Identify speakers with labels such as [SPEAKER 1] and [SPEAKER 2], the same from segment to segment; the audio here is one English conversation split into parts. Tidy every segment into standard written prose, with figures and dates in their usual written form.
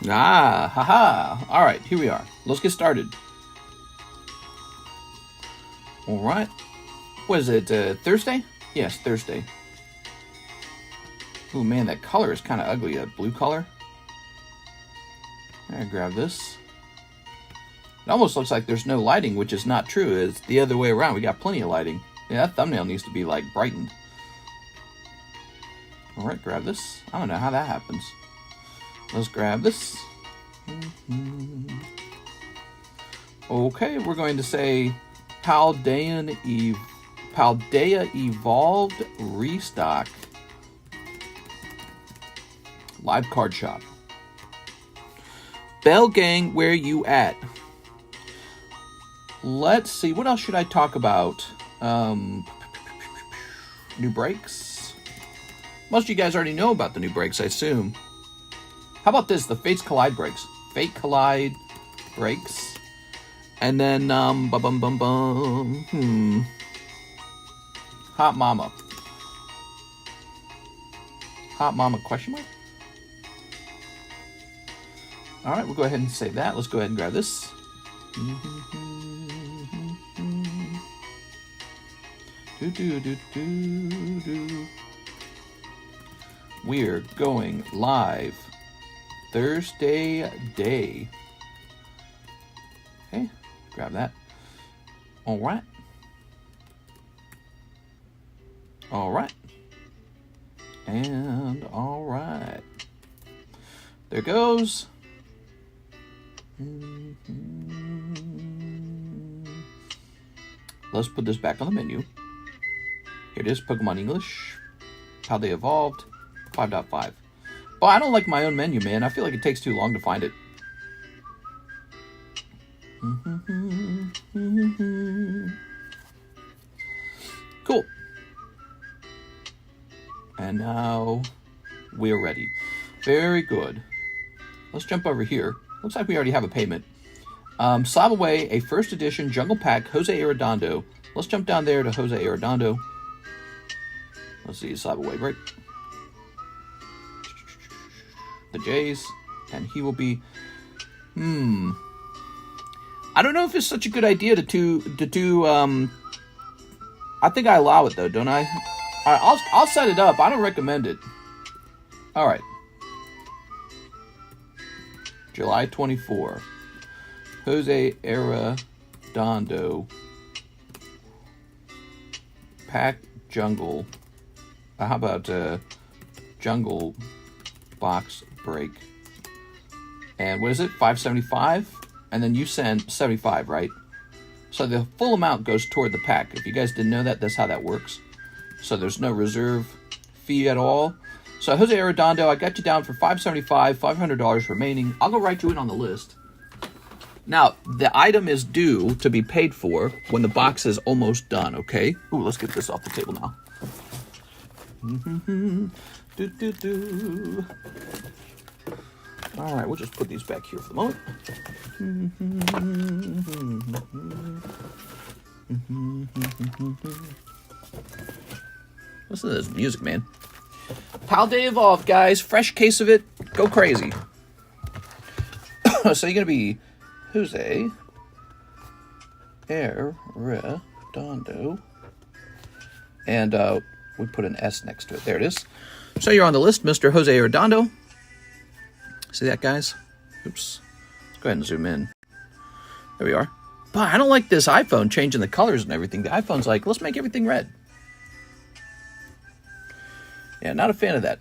[SPEAKER 1] Ah, haha. All right, here we are. Let's get started. All right. What is it, Thursday? Yes, Thursday. Oh man, that color is kind of ugly, that blue color. I grab this. It almost looks like there's no lighting, which is not true. It's the other way around. We got plenty of lighting. Yeah, that thumbnail needs to be like brightened. All right, grab this. I don't know how that happens. Let's grab this. Okay, we're going to say Paldea Evolved Restock. Live card shop. Bell Gang, where you at? Let's see, what else should I talk about? New breaks? Most of you guys already know about the new breaks, I assume. How about this, the Fates Collide breaks? Fate Collide breaks. And then, Hot Momma. Hot Momma question mark? All right, we'll go ahead and save that. Let's go ahead and grab this. We're going live Thursday day. Okay, grab that. All right. All right. And all right. There goes. Let's put this back on the menu. Here it is, Pokemon English. Paldea Evolved 5.5. But I don't like my own menu, man. I feel like it takes too long to find it. Cool. And now we're ready. Very good. Let's jump over here. Looks like we already have a payment. Slab away a first edition Jungle Pack Jose Arredondo. Let's jump down there to Jose Arredondo. Let's see, slab away break. The Jays. And he will be... I don't know if it's such a good idea to do I think I allow it though, don't I? I'll set it up. I don't recommend it. Alright. July 24. Jose Arredondo. Pack Jungle. How about Jungle Box Break? And what is it? 575? And then you send 75, right? So the full amount goes toward the pack. If you guys didn't know that, that's how that works. So there's no reserve fee at all. So Jose Arredondo, I got you down for $575, $500 remaining. I'll go write you in on the list. Now, the item is due to be paid for when the box is almost done, okay? Ooh, let's get this off the table now. All right, we'll just put these back here for the moment. Listen to this music, man. Paldea Evolved, guys. Fresh case of it. Go crazy. So you're going to be Jose Arredondo. And we put an S next to it. There it is. So you're on the list, Mr. Jose Arredondo. See that, guys? Oops. Let's go ahead and zoom in. There we are. But I don't like this iPhone changing the colors and everything. The iPhone's like, let's make everything red. Yeah, not a fan of that.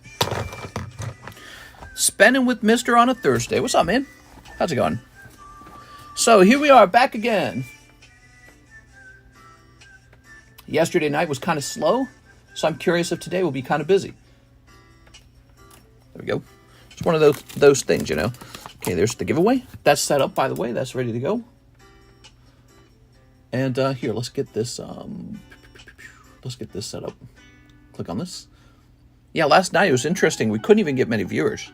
[SPEAKER 1] Spending with Mister on a Thursday. What's up, man? How's it going? So here we are, back again. Yesterday night was kind of slow, so I'm curious if today will be kind of busy. There we go. It's one of those things, you know. Okay, there's the giveaway. That's set up, by the way. That's ready to go. And here, let's get this set up. Click on this. Yeah, last night it was interesting. We couldn't even get many viewers.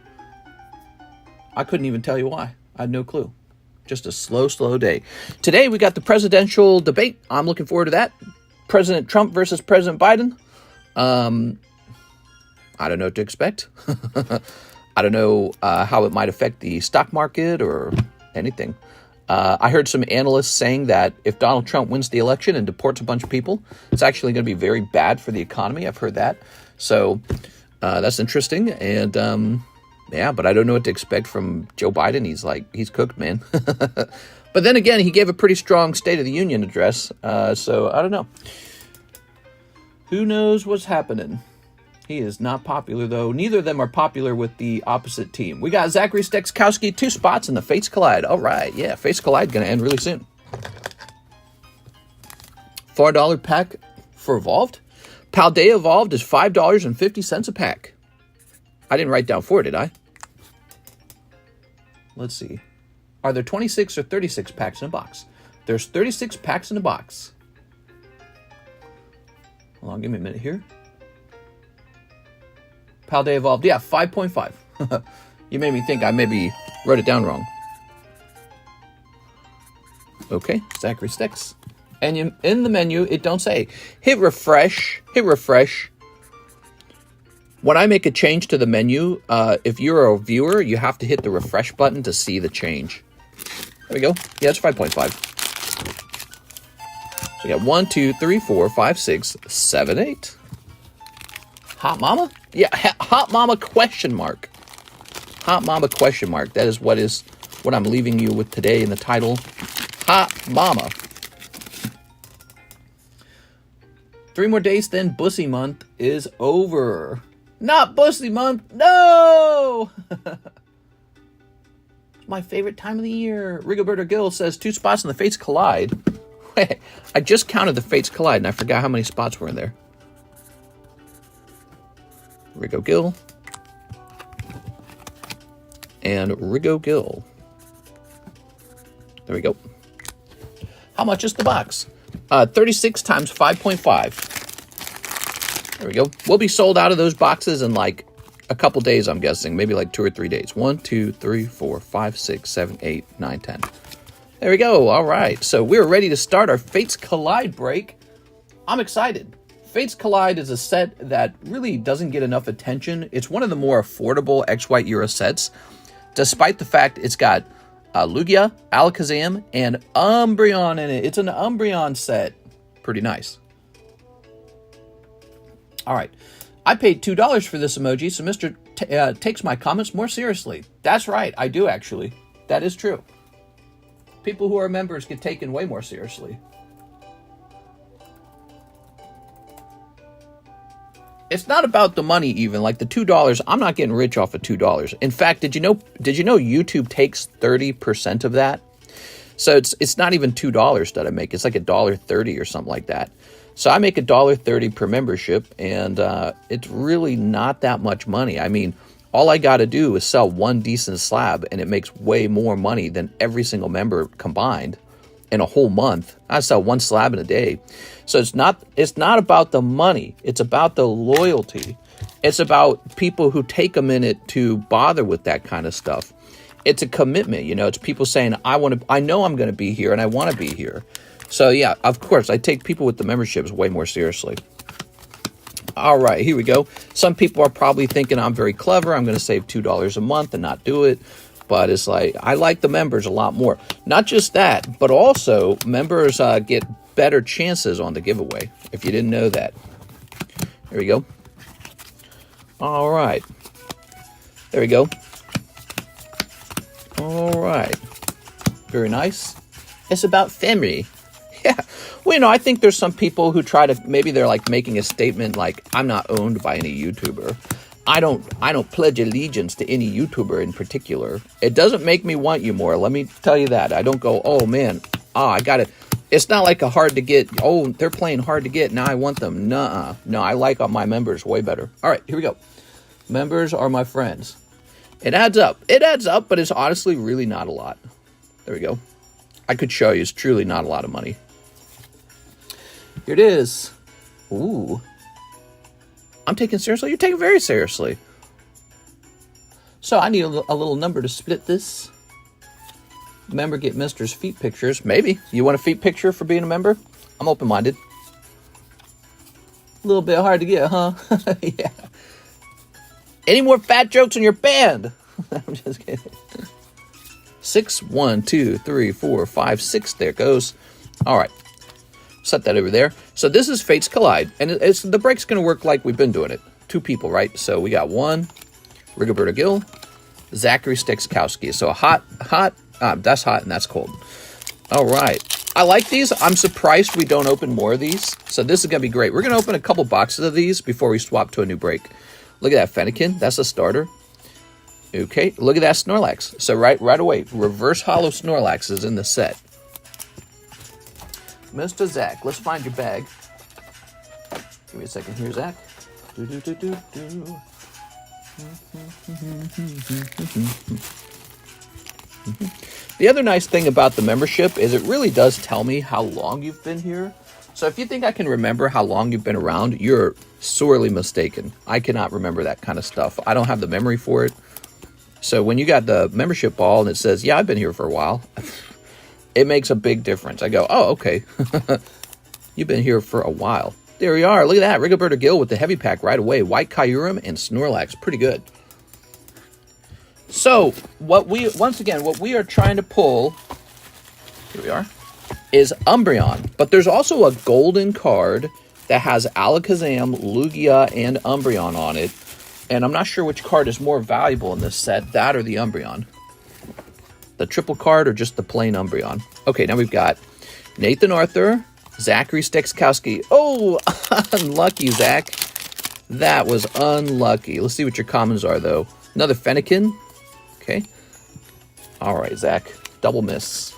[SPEAKER 1] I couldn't even tell you why. I had no clue. Just a slow day. Today we got the presidential debate. I'm looking forward to that. President Trump versus President Biden. I don't know what to expect. I don't know how it might affect the stock market or anything. I heard some analysts saying that if Donald Trump wins the election and deports a bunch of people, it's actually going to be very bad for the economy. I've heard that. So that's interesting. And yeah, but I don't know what to expect from Joe Biden. He's cooked, man. But then again, he gave a pretty strong State of the Union address. So I don't know. Who knows what's happening? He is not popular, though. Neither of them are popular with the opposite team. We got Zachary Stekowski, 2 spots, and the Fates Collide. All right, yeah, Fates Collide going to end really soon. $4 pack for Evolved. Paldea Evolved is $5.50 a pack. I didn't write down 4, did I? Let's see. Are there 26 or 36 packs in a box? There's 36 packs in a box. Hold on, give me a minute here. Paldea Evolved, yeah, 5.5. You made me think I maybe wrote it down wrong. Okay, Zachary Sticks. And in the menu, it don't say. Hit refresh. Hit refresh. When I make a change to the menu, if you're a viewer, you have to hit the refresh button to see the change. There we go. Yeah, it's 5.5. So we got 1, 2, 3, 4, 5, 6, 7, 8. Hot Mama? Yeah, Hot Mama question mark. Hot Mama question mark. That is what I'm leaving you with today in the title. Hot Mama. 3 more days, then Bussy Month is over. Not Bussy Month. No! My favorite time of the year. Rigoberto Gill says 2 spots in the Fates Collide. I just counted the Fates Collide and I forgot how many spots were in there. Rigo Gill. And Rigo Gill. There we go. How much is the box? 36 times 5.5. There we go. We'll be sold out of those boxes in like a couple days, I'm guessing. Maybe like 2 or 3 days. 1, 2, 3, 4, 5, 6, 7, 8, 9, 10. There we go. All right. So we're ready to start our Fates Collide break. I'm excited. Fates Collide is a set that really doesn't get enough attention. It's one of the more affordable X-White Euro sets, despite the fact it's got Lugia, Alakazam, and Umbreon in it. It's an Umbreon set. Pretty nice. All right. I paid $2 for this emoji, so Mr. takes my comments more seriously. That's right. I do, actually. That is true. People who are members get taken way more seriously. It's not about the money even. Like the $2, I'm not getting rich off of $2. In fact, did you know YouTube takes 30% of that? So it's not even $2 that I make. It's like $1.30 or something like that. So I make $1.30 per membership, and it's really not that much money. I mean, all I got to do is sell one decent slab, and it makes way more money than every single member combined in a whole month. I sell one slab in a day. So it's not about the money. It's about the loyalty. It's about people who take a minute to bother with that kind of stuff. It's a commitment, you know. It's people saying, I know I'm going to be here and I want to be here. So yeah, of course, I take people with the memberships way more seriously. All right, here we go. Some people are probably thinking I'm very clever. I'm going to save $2 a month and not do it. But it's like, I like the members a lot more. Not just that, but also members get better chances on the giveaway, if you didn't know that. There we go. All right. There we go. All right. Very nice. It's about family. Yeah. Well, you know, I think there's some people who try to, maybe they're like making a statement like, I'm not owned by any YouTuber. I don't pledge allegiance to any YouTuber in particular. It doesn't make me want you more. Let me tell you that. I don't go, oh man, I got it. It's not like a hard to get. Oh, they're playing hard to get. Now I want them. Nuh-uh. No, I like my members way better. All right, here we go. Members are my friends. It adds up. It adds up, but it's honestly really not a lot. There we go. I could show you. It's truly not a lot of money. Here it is. Ooh. I'm taking seriously. You're taking very seriously. So I need a little number to split this. Member get Mister's feet pictures. Maybe. You want a feet picture for being a member? I'm open-minded. A little bit hard to get, huh? Yeah. Any more fat jokes in your band? I'm just kidding. 6, 1, 2, 3, 4, 5, 6. There it goes. All right. Set that over there. So this is Fates Collide. And the break's going to work like we've been doing it. 2 people, right? So we got 1, Rigoberto Gill, Zachary Stexkowski. So that's hot and that's cold. All right. I like these. I'm surprised we don't open more of these. So this is going to be great. We're going to open a couple boxes of these before we swap to a new break. Look at that Fennekin. That's a starter. Okay. Look at that Snorlax. So right away, reverse hollow Snorlax is in the set. Mr. Zach, let's find your bag. Give me a second here, Zach. The other nice thing about the membership is it really does tell me how long you've been here. So if you think I can remember how long you've been around, you're sorely mistaken. I cannot remember that kind of stuff. I don't have the memory for it. So when you got the membership ball and it says, yeah, I've been here for a while, it makes a big difference. I go, oh, okay. You've been here for a while. There we are. Look at that. Rigoberto Gill with the heavy pack right away. White Kyurem and Snorlax. Pretty good. So, once again, what we are trying to pull, here we are, is Umbreon. But there's also a golden card that has Alakazam, Lugia, and Umbreon on it. And I'm not sure which card is more valuable in this set, that or the Umbreon. The triple card or just the plain Umbreon. Okay, now we've got Nathan Arthur, Zachary Stexkowski. Oh, unlucky, Zach. That was unlucky. Let's see what your commons are, though. Another Fennekin. Okay. All right, Zach. Double miss.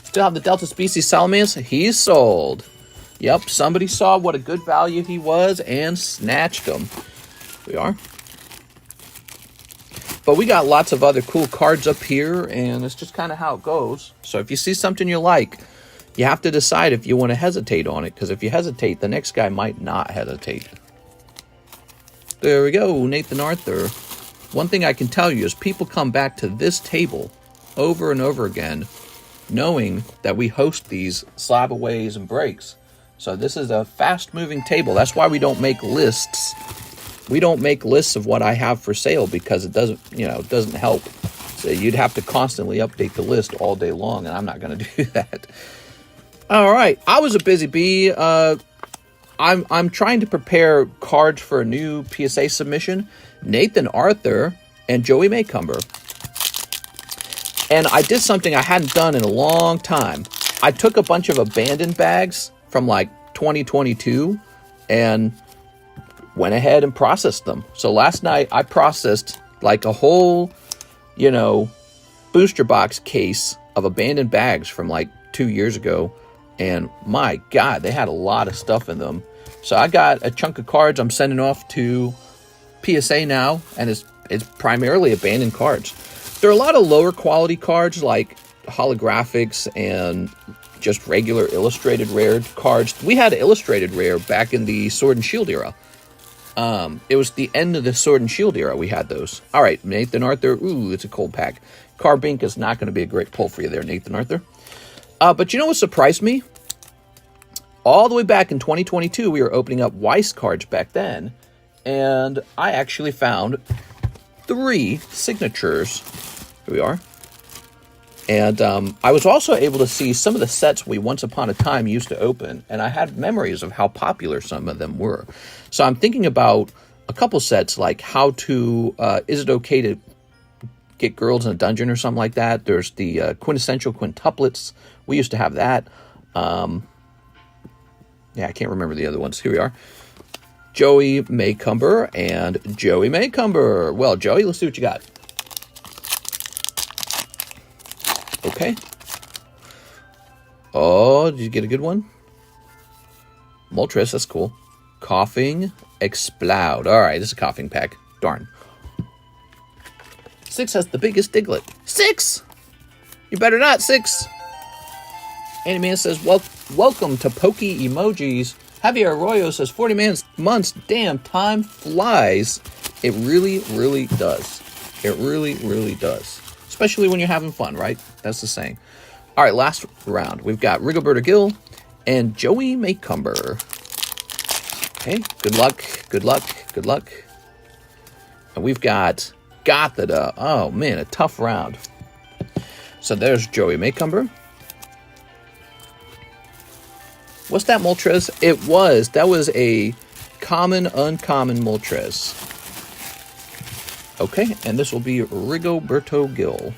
[SPEAKER 1] Still have the Delta Species Salamence. He's sold. Yep, somebody saw what a good value he was and snatched him. Here we are. But we got lots of other cool cards up here, and it's just kind of how it goes. So if you see something you like, you have to decide if you want to hesitate on it, because if you hesitate, the next guy might not hesitate. There we go, Nathan Arthur. One thing I can tell you is people come back to this table over and over again, knowing that we host these slab aways and breaks. So this is a fast-moving table. That's why we don't make lists. We don't make lists of what I have for sale because it doesn't, it doesn't help. So you'd have to constantly update the list all day long, and I'm not going to do that. All right, I was a busy bee. I'm trying to prepare cards for a new PSA submission. Nathan Arthur and Joey Maycumber. And I did something I hadn't done in a long time. I took a bunch of abandoned bags from like 2022 and went ahead and processed them. So last night I processed like a whole, booster box case of abandoned bags from like 2 years ago. And my God, they had a lot of stuff in them. So I got a chunk of cards I'm sending off to PSA now, and it's primarily abandoned cards. There are a lot of lower quality cards like holographics and just regular illustrated rare cards. We had illustrated rare back in the Sword and Shield era. It was the end of the Sword and Shield era we had those. All right, Nathan Arthur. Ooh, it's a cold pack. Carbink is not going to be a great pull for you there, Nathan Arthur. But you know what surprised me? All the way back in 2022, we were opening up Weiss cards back then, and I actually found 3 signatures. Here we are. And I was also able to see some of the sets we once upon a time used to open, and I had memories of how popular some of them were. So I'm thinking about a couple sets like how to, is it okay to get girls in a dungeon or something like that? There's the quintessential quintuplets. We used to have that. Yeah, I can't remember the other ones. Here we are. Joey Maycumber and Joey Maycumber. Well, Joey, let's see what you got. Okay. Oh, did you get a good one? Moltres, that's cool. Coughing Explode. All right, this is a coughing pack. Darn. 6 has the biggest Diglett. 6! You better not, 6. Andyman says, welcome to Pokey Emojis. Javier Arroyo says, 40 months. Damn, time flies. It really, really does. It really, really does. Especially when you're having fun, right? That's the saying. All right, last round. We've got Rigoberto Gill and Joey Maycumber. Okay, good luck, good luck, good luck. And we've got Gothita. Oh, man, a tough round. So there's Joey Maycumber. What's that Moltres? That was a common, uncommon Moltres. Okay, and this will be Rigoberto Gil.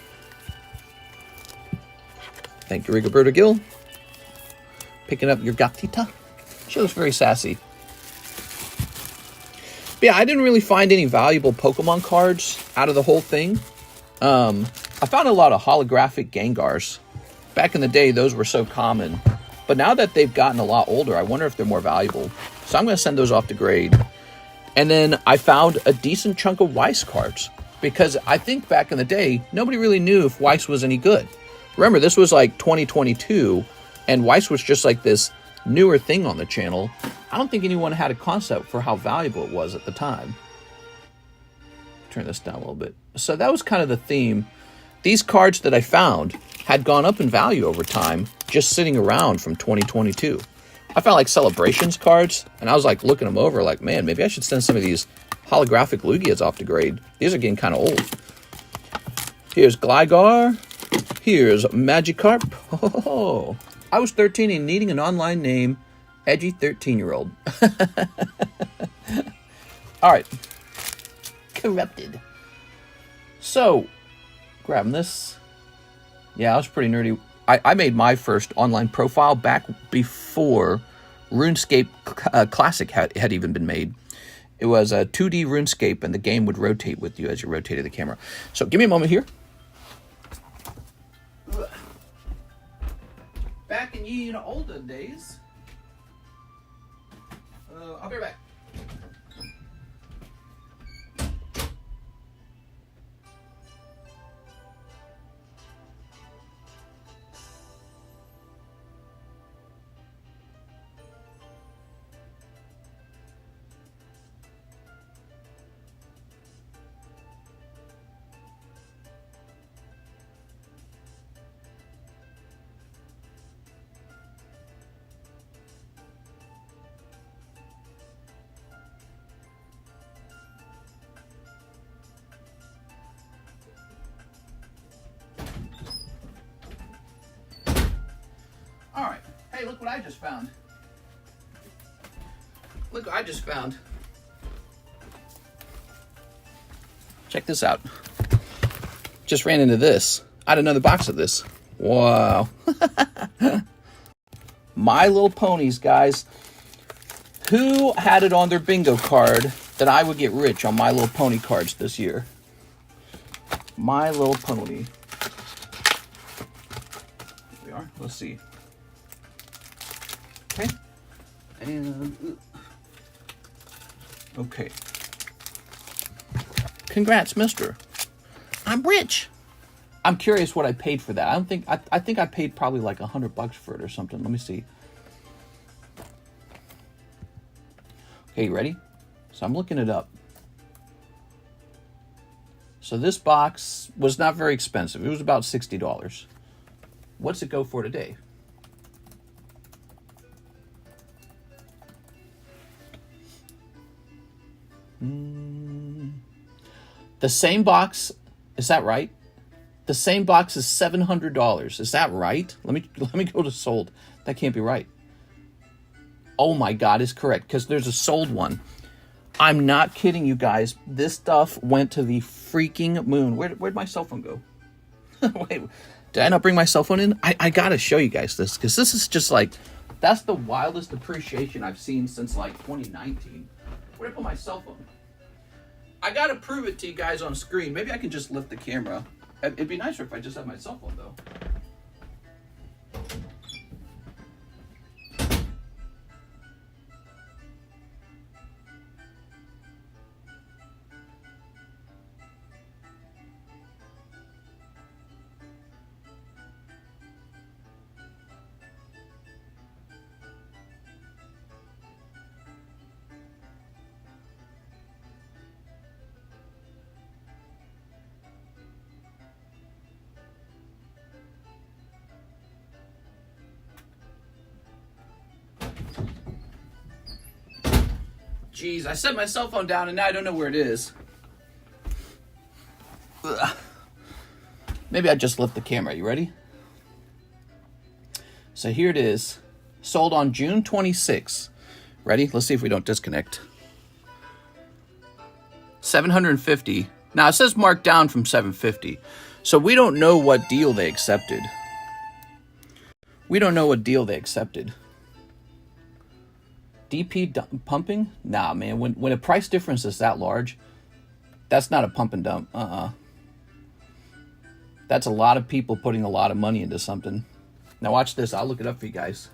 [SPEAKER 1] Thank you, Rigoberto Gil. Picking up your Gothita. She looks very sassy. But yeah, I didn't really find any valuable Pokemon cards out of the whole thing. I found a lot of holographic Gengars. Back in the day, those were so common. But now that they've gotten a lot older, I wonder if they're more valuable. So I'm going to send those off to grade. And then I found a decent chunk of Weiss cards. Because I think back in the day, nobody really knew if Weiss was any good. Remember, this was like 2022, and Weiss was just like this newer thing on the channel. I don't think anyone had a concept for how valuable it was at the time. Turn this down a little bit. So that was kind of the theme. These cards that I found had gone up in value over time, just sitting around from 2022. I found like Celebrations cards, and I was like looking them over like, man, maybe I should send some of these holographic Lugias off to grade. These are getting kind of old. Here's Gligar. Here's Magikarp. Oh, I was 13 and needing an online name. Edgy 13-year-old. All right. Corrupted. So, grabbing this. Yeah, I was pretty nerdy. I made my first online profile back before RuneScape Classic had even been made. It was a 2D RuneScape, and the game would rotate with you as you rotated the camera. So give me a moment here. Back in ye olden days. I'll be right back. All right. Hey, look what I just found. Look what I just found. Check this out. Just ran into this. I had another box of this. Wow. My Little Ponies, guys. Who had it on their bingo card that I would get rich on My Little Pony cards this year? My Little Pony. Here we are. Let's see. Okay. And okay. Congrats, mister. I'm rich. I'm curious what I paid for that. I think I paid probably like $100 for it or something. Let me see. Okay, you ready? So I'm looking it up. So this box was not very expensive. It was about $60. What's it go for today? The same box, is that right? The same box is $700. Is that right? Let me go to sold. That can't be right. Oh my God, is correct, because there's a sold one. I'm not kidding you guys. This stuff went to the freaking moon. Where'd my cell phone go? Wait, did I not bring my cell phone in? I gotta show you guys this, because this is just like, that's the wildest appreciation I've seen since like 2019. Where'd I put my cell phone? I gotta prove it to you guys on screen. Maybe I can just lift the camera. It'd be nicer if I just had my cell phone though. Jeez, I set my cell phone down and now I don't know where it is. Maybe I just lift the camera. You ready? So here it is. Sold on June 26th. Ready? Let's see if we don't disconnect. 750. Now it says marked down from 750. So we don't know what deal they accepted. We don't know what deal they accepted. DP pumping? Nah, man. When a price difference is that large, that's not a pump and dump. That's a lot of people putting a lot of money into something. Now watch this. I'll look it up for you guys.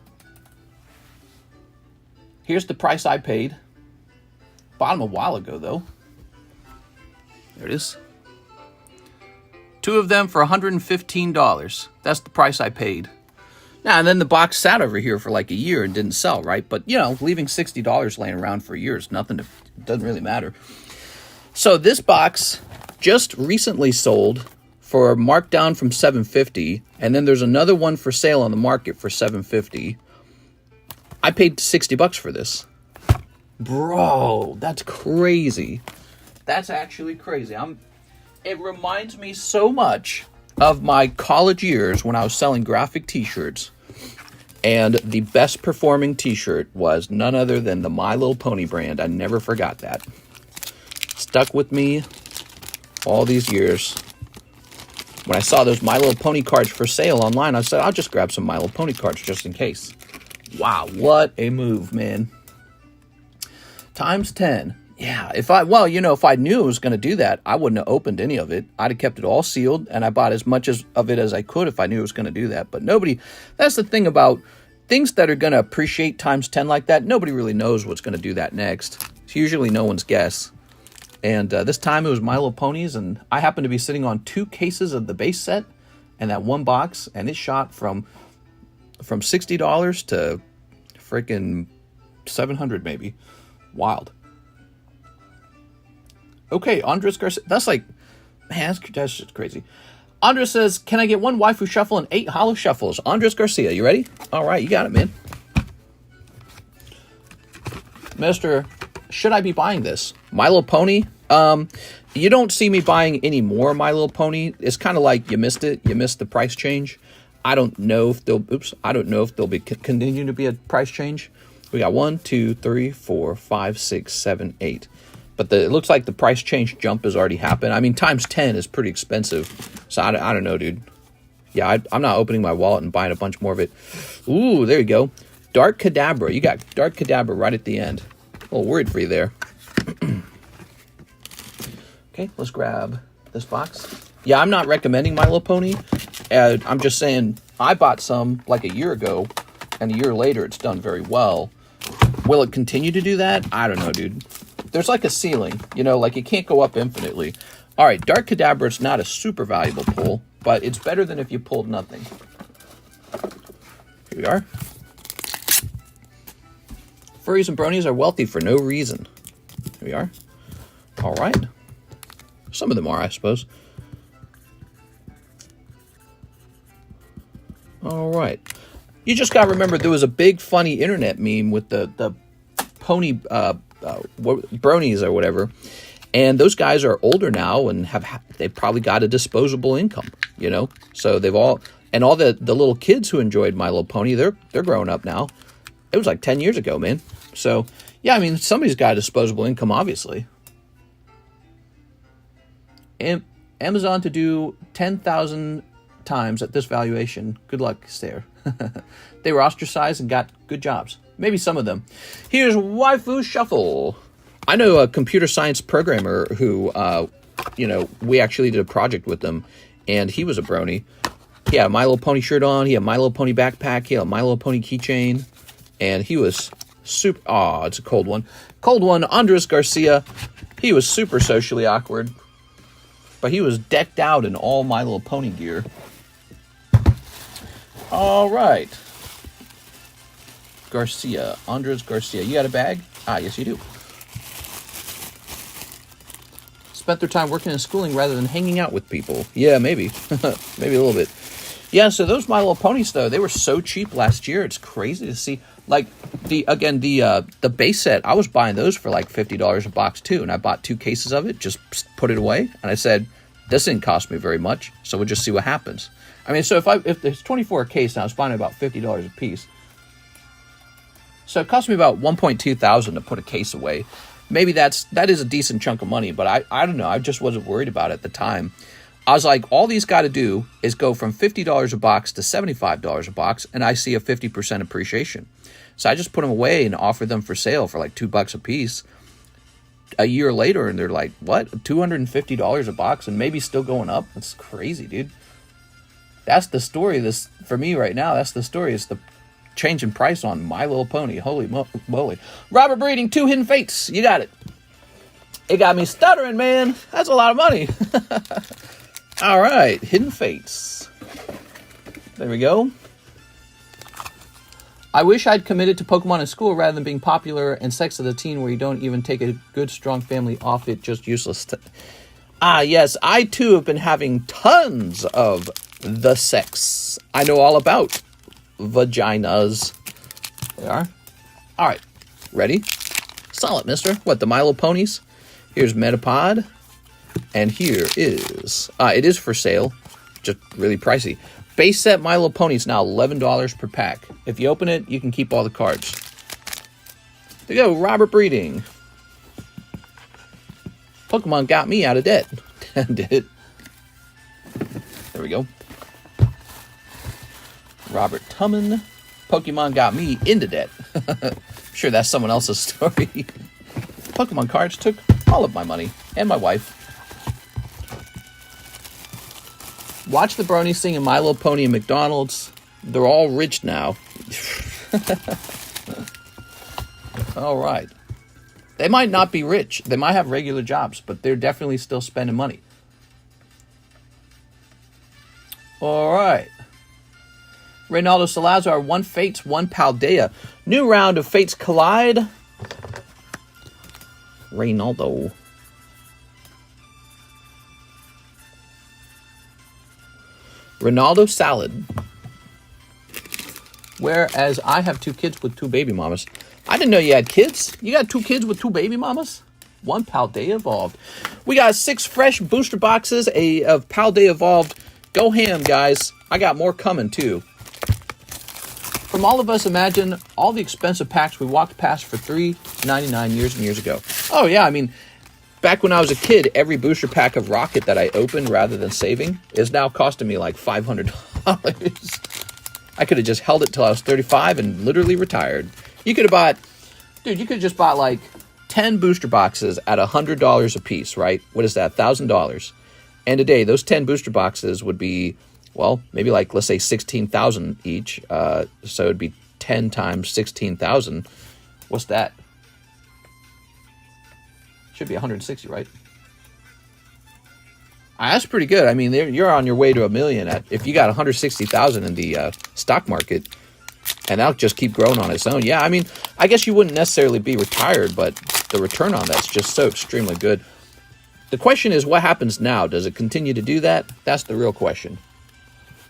[SPEAKER 1] Here's the price I paid. Bought them a while ago, though. There it is. 2 of them for $115. That's the price I paid. Now, and then the box sat over here for like a year and didn't sell, right? But, you know, leaving $60 laying around for a year is nothing. It doesn't really matter. So this box just recently sold for marked down from $750. And then there's another one for sale on the market for $750. I paid $60 for this. Bro, that's crazy. That's actually crazy. It reminds me so much of my college years when I was selling graphic t-shirts. And the best performing t-shirt was none other than the My Little Pony brand. I never forgot that. Stuck with me all these years. When I saw those My Little Pony cards for sale online, I said, I'll just grab some My Little Pony cards just in case. Wow, what a move, man. Times 10. Yeah, if I knew it was going to do that, I wouldn't have opened any of it. I'd have kept it all sealed, and I bought as much of it as I could if I knew it was going to do that. But that's the thing about things that are going to appreciate times 10 like that. Nobody really knows what's going to do that next. It's usually no one's guess. And this time it was My Little Ponies, and I happened to be sitting on 2 cases of the base set and that one box, and it shot from $60 to freaking $700 maybe. Wild. Okay, Andres Garcia. That's like, man, that's just crazy. Andres says, can I get 1 waifu shuffle and 8 hollow shuffles? Andres Garcia, you ready? All right, you got it, man. Mister, should I be buying this? My Little Pony? You don't see me buying any more My Little Pony. It's kind of like you missed it. You missed the price change. I don't know if there'll be continuing to be a price change. We got 1, 2, 3, 4, 5, 6, 7, 8. But it looks like the price change jump has already happened. I mean, times 10 is pretty expensive. So I don't know, dude. Yeah, I'm not opening my wallet and buying a bunch more of it. Ooh, there you go. Dark Kadabra. You got Dark Kadabra right at the end. A little worried for you there. Okay, let's grab this box. Yeah, I'm not recommending My Little Pony. I'm just saying I bought some like a year ago, and a year later it's done very well. Will it continue to do that? I don't know, dude. There's like a ceiling, like it can't go up infinitely. All right, Dark Kadabra is not a super valuable pull, but it's better than if you pulled nothing. Here we are. Furries and bronies are wealthy for no reason. Here we are. All right. Some of them are, I suppose. All right. You just got to remember there was a big funny internet meme with the pony bronies or whatever, and those guys are older now and they've probably got a disposable income, so they've all the little kids who enjoyed My Little Pony, they're growing up now. It was like 10 years ago, man. So yeah, I mean, somebody's got a disposable income, obviously. Amazon to do 10,000 times at this valuation. Good luck, Stair. They were ostracized and got good jobs. Maybe some of them. Here's Waifu Shuffle. I know a computer science programmer who, we actually did a project with him, and he was a brony. He had a My Little Pony shirt on. He had a My Little Pony backpack. He had a My Little Pony keychain, and he was super. Oh, it's a cold one. Cold one. Andres Garcia. He was super socially awkward, but he was decked out in all My Little Pony gear. All right. Garcia. Andres Garcia. You got a bag? Ah, yes, you do. Spent their time working and schooling rather than hanging out with people. Yeah, maybe. Maybe a little bit. Yeah, so those My Little Ponies, though, they were so cheap last year. It's crazy to see. Like, the base set, I was buying those for like $50 a box, too. And I bought 2 cases of it, just put it away. And I said, This didn't cost me very much, so we'll just see what happens. I mean, so if there's 24 a case now, it's buying about $50 a piece. So it cost me about $1,200 to put a case away. Maybe that is a decent chunk of money, but I don't know. I just wasn't worried about it at the time. I was like, all these got to do is go from $50 a box to $75 a box, and I see a 50% appreciation. So I just put them away and offered them for sale for like $2 a piece. A year later, and they're like, what? $250 a box, and maybe still going up? That's crazy, dude. That's the story. This for me right now. That's the story. It's the change in price on My Little Pony. Holy moly! Robert Breeding, 2 Hidden Fates. You got it. It got me stuttering, man. That's a lot of money. All right, Hidden Fates. There we go. I wish I'd committed to Pokemon in school rather than being popular and sex as a teen where you don't even take a good, strong family off it, just useless. Yes, I too have been having tons of the sex. I know all about vaginas. They are. All right, ready? Solid, mister. What, the Milo ponies? Here's Metapod. And here is, it is for sale, just really pricey. Base set My Little Pony is now $11 per pack. If you open it, you can keep all the cards. There you go, Robert Breeding. Pokemon got me out of debt. Did it? There we go. Robert Tumman. Pokemon got me into debt. I'm sure that's someone else's story. Pokemon cards took all of my money and my wife. Watch the bronies singing My Little Pony and McDonald's. They're all rich now. All right. They might not be rich. They might have regular jobs, but they're definitely still spending money. All right. Reynaldo Salazar, 1 Fates, 1 Paldea. New round of Fates Collide. Reynaldo. Ronaldo Salad. Whereas I have 2 kids with 2 baby mamas. I didn't know you had kids. You got 2 kids with 2 baby mamas? 1 Paldea Evolved. We got 6 fresh booster boxes of Paldea Evolved. Go ham, guys. I got more coming, too. From all of us, imagine all the expensive packs we walked past for $3.99 years and years ago. Oh, yeah, I mean, back when I was a kid, every booster pack of Rocket that I opened rather than saving is now costing me like $500. I could have just held it till I was 35 and literally retired. You could have bought, dude, you could have just bought like 10 booster boxes at $100 a piece, right? What is that? $1,000. And today, those 10 booster boxes would be, well, maybe like, let's say 16,000 each. So it'd be 10 times 16,000. What's that? Should be 160, right? That's pretty good. I mean, you're on your way to $1 million. If you got 160,000 in the stock market, and that'll just keep growing on its own. Yeah, I mean, I guess you wouldn't necessarily be retired, but the return on that's just so extremely good. The question is, what happens now? Does it continue to do that? That's the real question.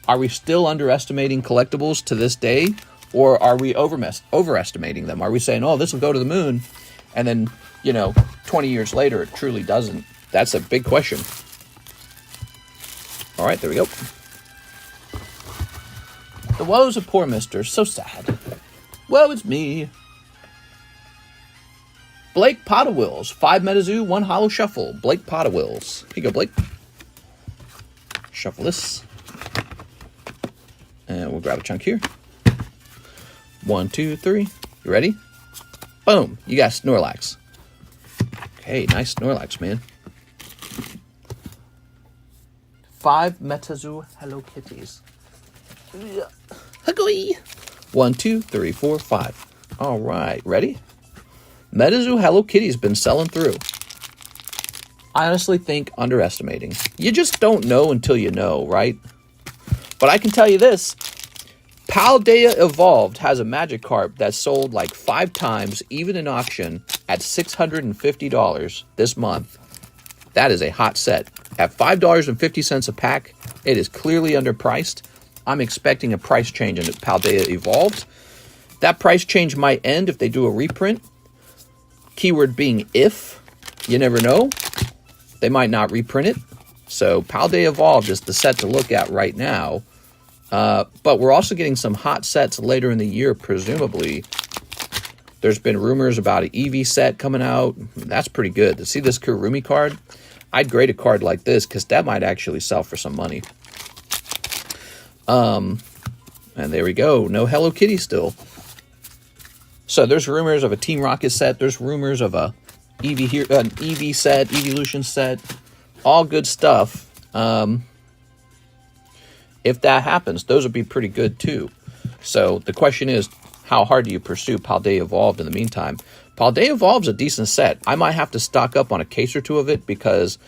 [SPEAKER 1] Are we still underestimating collectibles to this day, or are we overestimating them? Are we saying, oh, this will go to the moon, and then, 20 years later, it truly doesn't? That's a big question. All right, there we go. The woes of poor mister, so sad. Woe is me. Blake Potawills, 5 Metazoo, 1 Hollow Shuffle. Blake Potawills. Here you go, Blake. Shuffle this. And we'll grab a chunk here. 1, 2, 3. You ready? Boom. You got Snorlax. Okay, nice Snorlax, man. 5 Metazoo Hello Kitties. Huggy. 1, 2, 3, 4, 5. All right, ready? Metazoo Hello Kitty's been selling through. I honestly think underestimating. You just don't know until you know, right? But I can tell you this. Paldea Evolved has a Magikarp that sold like 5 times, even in auction, at $650 this month. That is a hot set. At $5.50 a pack, it is clearly underpriced. I'm expecting a price change in Paldea Evolved. That price change might end if they do a reprint. Keyword being if. You never know. They might not reprint it. So Paldea Evolved is the set to look at right now. But we're also getting some hot sets later in the year, presumably. There's been rumors about an EV set coming out. That's pretty good. To see this Kurumi card, I'd grade a card like this because that might actually sell for some money. And there we go. No Hello Kitty still. So there's rumors of a Team Rocket set. There's rumors of a an EV set, Evolution set. All good stuff. If that happens, those would be pretty good too. So the question is, how hard do you pursue Paldea Evolved in the meantime? Paldea Evolved's a decent set. I might have to stock up on a case or two of it because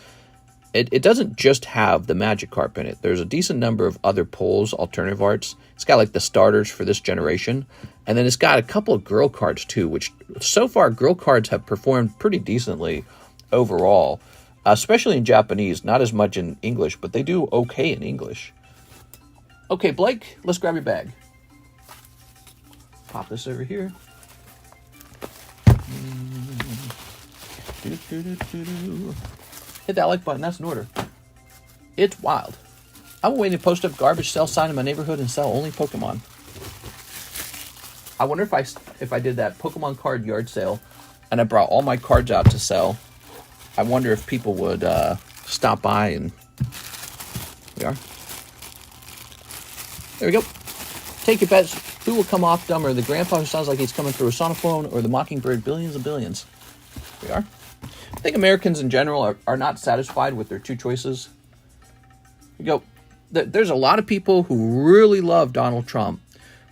[SPEAKER 1] it doesn't just have the Magikarp in it. There's a decent number of other pulls, alternative arts. It's got like the starters for this generation. And then it's got a couple of girl cards too, which so far girl cards have performed pretty decently overall, especially in Japanese, not as much in English, but they do okay in English. Okay, Blake, let's grab your bag. Pop this over here. Hit that like button. That's an order. It's wild. I'm waiting to post up garbage sale sign in my neighborhood and sell only Pokemon. I wonder if I did that Pokemon card yard sale and I brought all my cards out to sell. I wonder if people would stop by and... Here we are. There we go. Take your bets. Who will come off dumber? The grandpa who sounds like he's coming through a sonophone or the mockingbird billions and billions? Here we are. I think Americans in general are not satisfied with their two choices. Here we go. There's a lot of people who really love Donald Trump,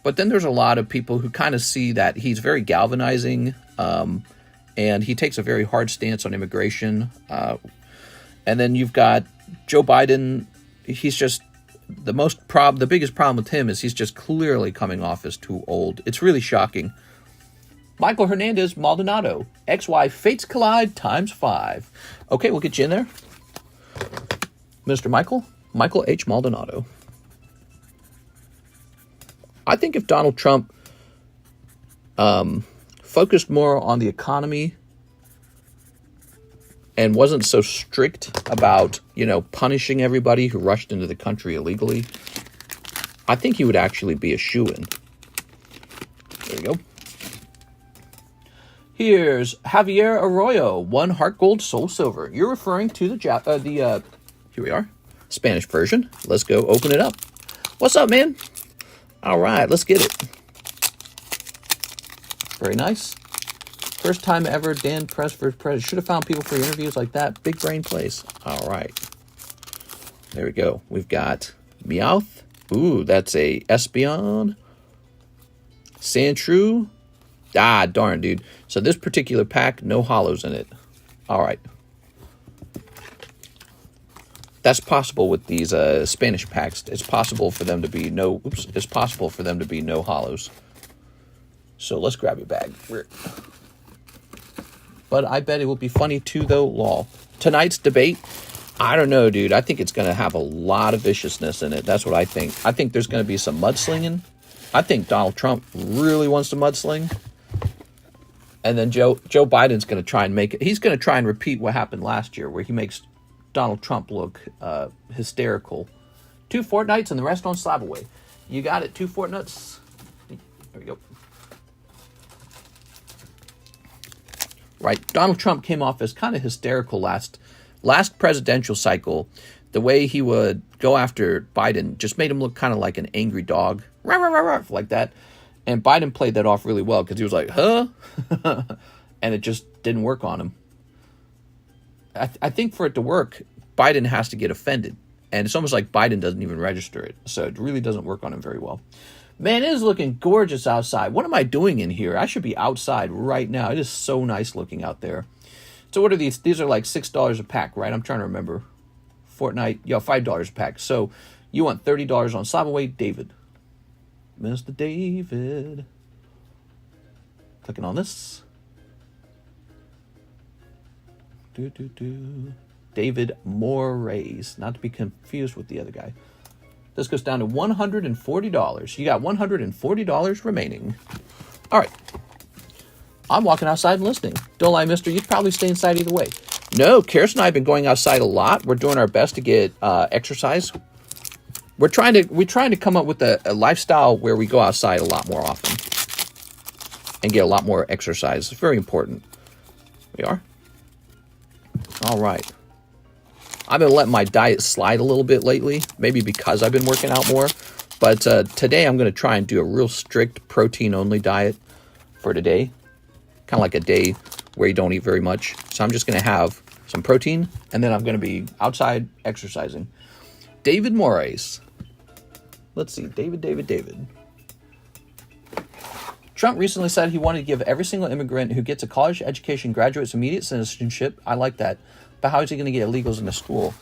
[SPEAKER 1] but then there's a lot of people who kind of see that he's very galvanizing, and he takes a very hard stance on immigration. And then you've got Joe Biden. He's just... The biggest problem with him is he's just clearly coming off as too old. It's really shocking. Michael Hernandez Maldonado. XY Fates Collide ×5. Okay, we'll get you in there. Mr. Michael H. Maldonado. I think if Donald Trump focused more on the economy and wasn't so strict about, punishing everybody who rushed into the country illegally, I think he would actually be a shoo-in. There you go. Here's Javier Arroyo, 1 Heart Gold, Soul Silver. You're referring to the here we are, Spanish version. Let's go open it up. What's up, man? All right, let's get it. Very nice. First time ever, Dan Press for President. Should have found people for interviews like that. Big brain place. All right. There we go. We've got Meowth. Ooh, that's a Espeon. Sandshrew. Ah, darn, dude. So this particular pack, no hollows in it. All right. That's possible with these Spanish packs. It's possible for them to be no... Oops. It's possible for them to be no hollows. So let's grab your bag. But I bet it will be funny too, though, lol. Tonight's debate, I don't know, dude. I think it's going to have a lot of viciousness in it. That's what I think. I think there's going to be some mudslinging. I think Donald Trump really wants to mudsling. And then Joe Biden's going to try and make it. He's going to try and repeat what happened last year, where he makes Donald Trump look hysterical. 2 Fortnites and the rest on Slab away. You got it. 2 Fortnites. There we go. Right, Donald Trump came off as kind of hysterical last presidential cycle. The way he would go after Biden just made him look kind of like an angry dog, rah, rah, rah, rah, like that. And Biden played that off really well because he was like, huh? And it just didn't work on him. I think for it to work, Biden has to get offended. And it's almost like Biden doesn't even register it. So it really doesn't work on him very well. Man, it is looking gorgeous outside. What am I doing in here? I should be outside right now. It is so nice looking out there. So what are these? These are like $6 a pack, right? I'm trying to remember. Fortnite, yeah, $5 a pack. So you want $30 on Slab away, David. Mr. David. Clicking on this. David Moraes. Not to be confused with the other guy. This goes down to $140. You got $140 remaining. All right. I'm walking outside and listening. Don't lie, mister. You'd probably stay inside either way. No, Karis and I have been going outside a lot. We're doing our best to get exercise. We're trying to come up with a lifestyle where we go outside a lot more often and get a lot more exercise. It's very important. We are. All right. I've been letting my diet slide a little bit lately, maybe because I've been working out more. But today I'm going to try and do a real strict protein-only diet for today. Kind of like a day where you don't eat very much. So I'm just going to have some protein, and then I'm going to be outside exercising. David Moraes. Let's see. David. Trump recently said he wanted to give every single immigrant who gets a college education graduates immediate citizenship. I like that. But how is he going to get illegals into school?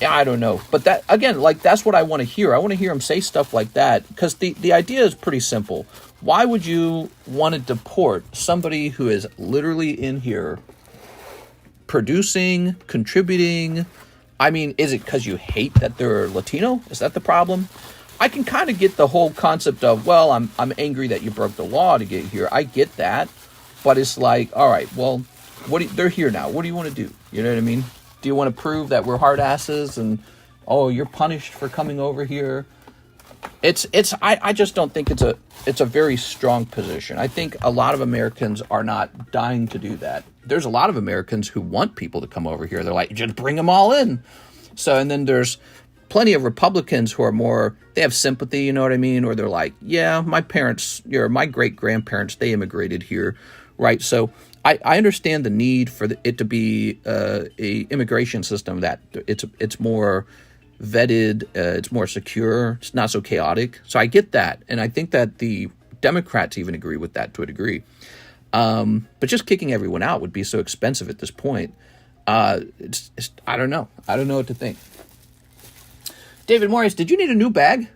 [SPEAKER 1] Yeah, I don't know. But that, again, like, that's what I want to hear. I want to hear him say stuff like that, because the idea is pretty simple. Why would you want to deport somebody who is literally in here producing, contributing? I mean, is it because you hate that they're Latino? Is that the problem? I can kind of get the whole concept of, well, I'm angry that you broke the law to get here. I get that. But it's like, all right, well, they're here now. What do you want to do? You know what I mean? Do you want to prove that we're hard asses and, oh, you're punished for coming over here? I just don't think it's a very strong position. I think a lot of Americans are not dying to do that. There's a lot of Americans who want people to come over here. They're like, just bring them all in. So, and then there's plenty of Republicans who are more, they have sympathy, you know what I mean? Or they're like, yeah, my parents, my great-grandparents, they immigrated here, right? So I understand the need for it to be a immigration system that it's more vetted, it's more secure, it's not so chaotic. So I get that, and I think that the Democrats even agree with that to a degree. But just kicking everyone out would be so expensive at this point. I don't know. I don't know what to think. David Morris, did you need a new bag?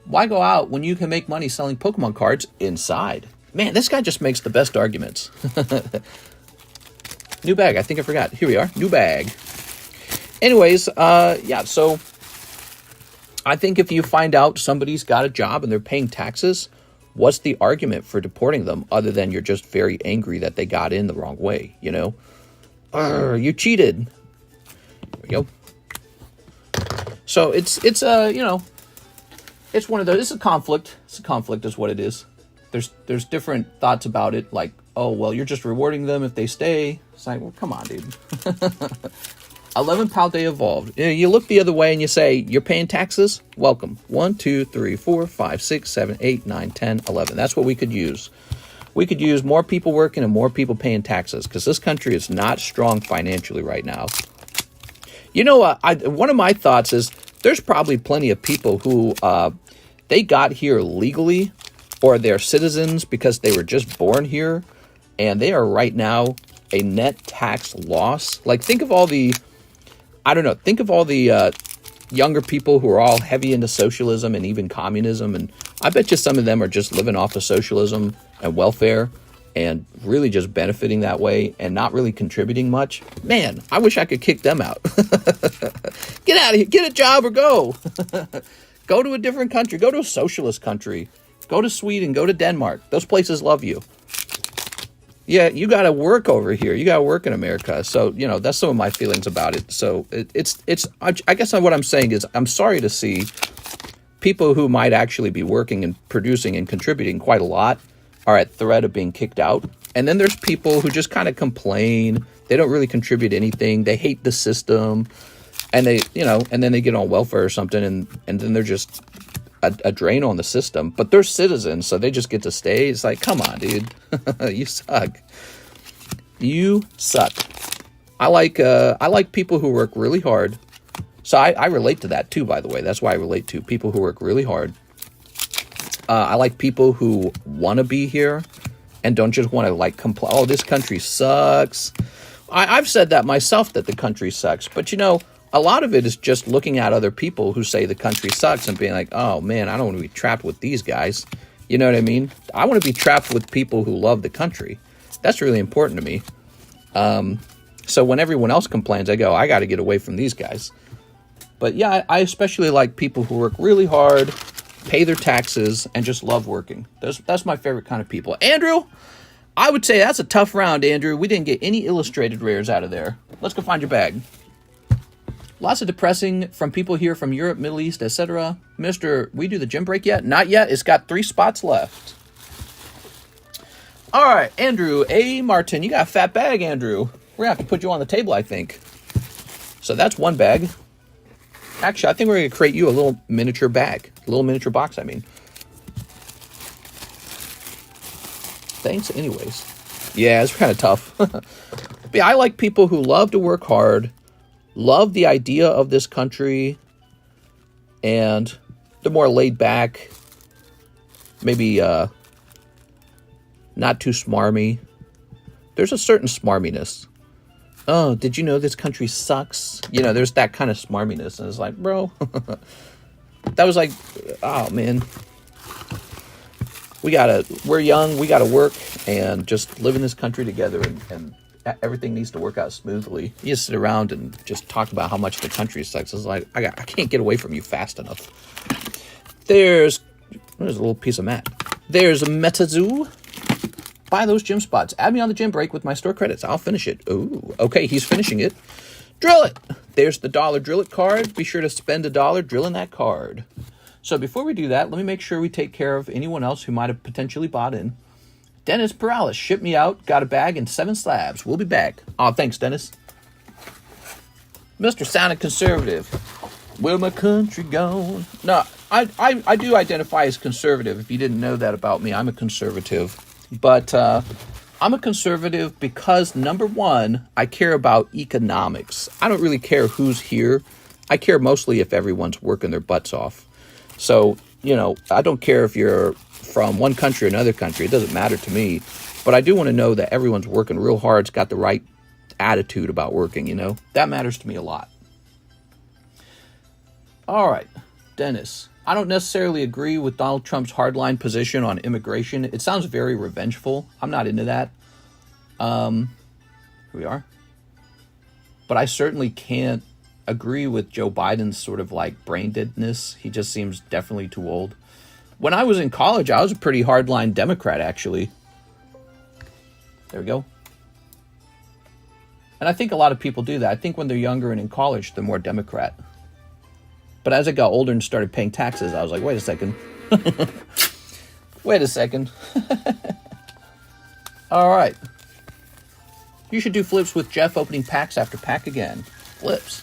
[SPEAKER 1] Why go out when you can make money selling Pokemon cards inside? Man, this guy just makes the best arguments. New bag. I think I forgot. Here we are. New bag. Anyways, yeah, so I think if you find out somebody's got a job and they're paying taxes, what's the argument for deporting them other than you're just very angry that they got in the wrong way, you know? You cheated. There we go. So it's you know, it's one of those, it's a conflict. It's a conflict is what it is. There's different thoughts about it, like, oh, well, you're just rewarding them if they stay. It's like, well, come on, dude. 11 Paldea evolved. You look the other way and you say, you're paying taxes? Welcome. 1, 2, 3, 4, 5, 6, 7, 8, 9, 10, 11. That's what we could use. We could use more people working and more people paying taxes, because this country is not strong financially right now. You know, one of my thoughts is there's probably plenty of people who they got here legally, or they're citizens because they were just born here, and they are right now a net tax loss. Like, think of all the, younger people who are all heavy into socialism and even communism, and I bet you some of them are just living off of socialism and welfare and really just benefiting that way and not really contributing much. Man, I wish I could kick them out. Get out of here, get a job or go. Go to a different country, go to a socialist country. Go to Sweden, go to Denmark. Those places love you. Yeah, you got to work over here. You got to work in America. So, you know, that's some of my feelings about it. So I guess what I'm saying is I'm sorry to see people who might actually be working and producing and contributing quite a lot are at threat of being kicked out. And then there's people who just kind of complain. They don't really contribute anything. They hate the system. And they, you know, and then they get on welfare or something, and then they're just a drain on the system, but they're citizens, so they just get to stay. It's like, come on, dude. You suck. You suck. I like people who work really hard. So I relate to that too, by the way. That's why I relate to people who work really hard. I like people who want to be here and don't just want to like complain. Oh, this country sucks. I've said that myself, that the country sucks, but you know, a lot of it is just looking at other people who say the country sucks and being like, oh man, I don't want to be trapped with these guys. You know what I mean? I want to be trapped with people who love the country. That's really important to me. So when everyone else complains, I go, I got to get away from these guys. But yeah, I especially like people who work really hard, pay their taxes, and just love working. That's my favorite kind of people. Andrew, I would say that's a tough round, Andrew. We didn't get any illustrated rares out of there. Let's go find your bag. Lots of depressing from people here from Europe, Middle East, etc. Mr. We do the gym break yet? Not yet. It's got 3 spots left. All right, Andrew A. Martin. You got a fat bag, Andrew. We're going to have to put you on the table, I think. So that's 1 bag. Actually, I think we're going to create you a little miniature bag. A little miniature box, I mean. Thanks anyways. Yeah, it's kind of tough. But yeah, I like people who love to work hard, love the idea of this country, and they're more laid back, maybe not too smarmy. There's a certain smarminess. Oh, did you know this country sucks? You know, there's that kind of smarminess. And it's like, bro, that was like, oh, man. We're young, we gotta work and just live in this country together, and everything needs to work out smoothly. You just sit around and just talk about how much the country sucks. It's like, I can't get away from you fast enough. There's a little piece of mat. There's a Metazoo. Buy those gym spots. Add me on the gym break with my store credits. I'll finish it. Ooh, okay, he's finishing it. Drill it. There's the $1 drill it card. Be sure to spend $1 drilling that card. So before we do that, let me make sure we take care of anyone else who might have potentially bought in. Dennis Perales, ship me out. Got a bag and 7 slabs. We'll be back. Oh, thanks, Dennis. Mr. Sounded Conservative. Where my country gone? No, I do identify as conservative. If you didn't know that about me, I'm a conservative. But I'm a conservative because, number one, I care about economics. I don't really care who's here. I care mostly if everyone's working their butts off. So, you know, I don't care if you're from one country or another country. It doesn't matter to me. But I do want to know that everyone's working real hard. It's got the right attitude about working, you know. That matters to me a lot. All right, Dennis. I don't necessarily agree with Donald Trump's hardline position on immigration. It sounds very revengeful. I'm not into that. Here we are. But I certainly can't agree with Joe Biden's sort of like brain deadness. He just seems definitely too old. When I was in college, I was a pretty hardline Democrat, actually. There we go. And I think a lot of people do that. I think when they're younger and in college, they're more Democrat. But as I got older and started paying taxes, I was like, wait a second. Wait a second. All right. You should do flips with Jeff opening packs after pack again. Flips.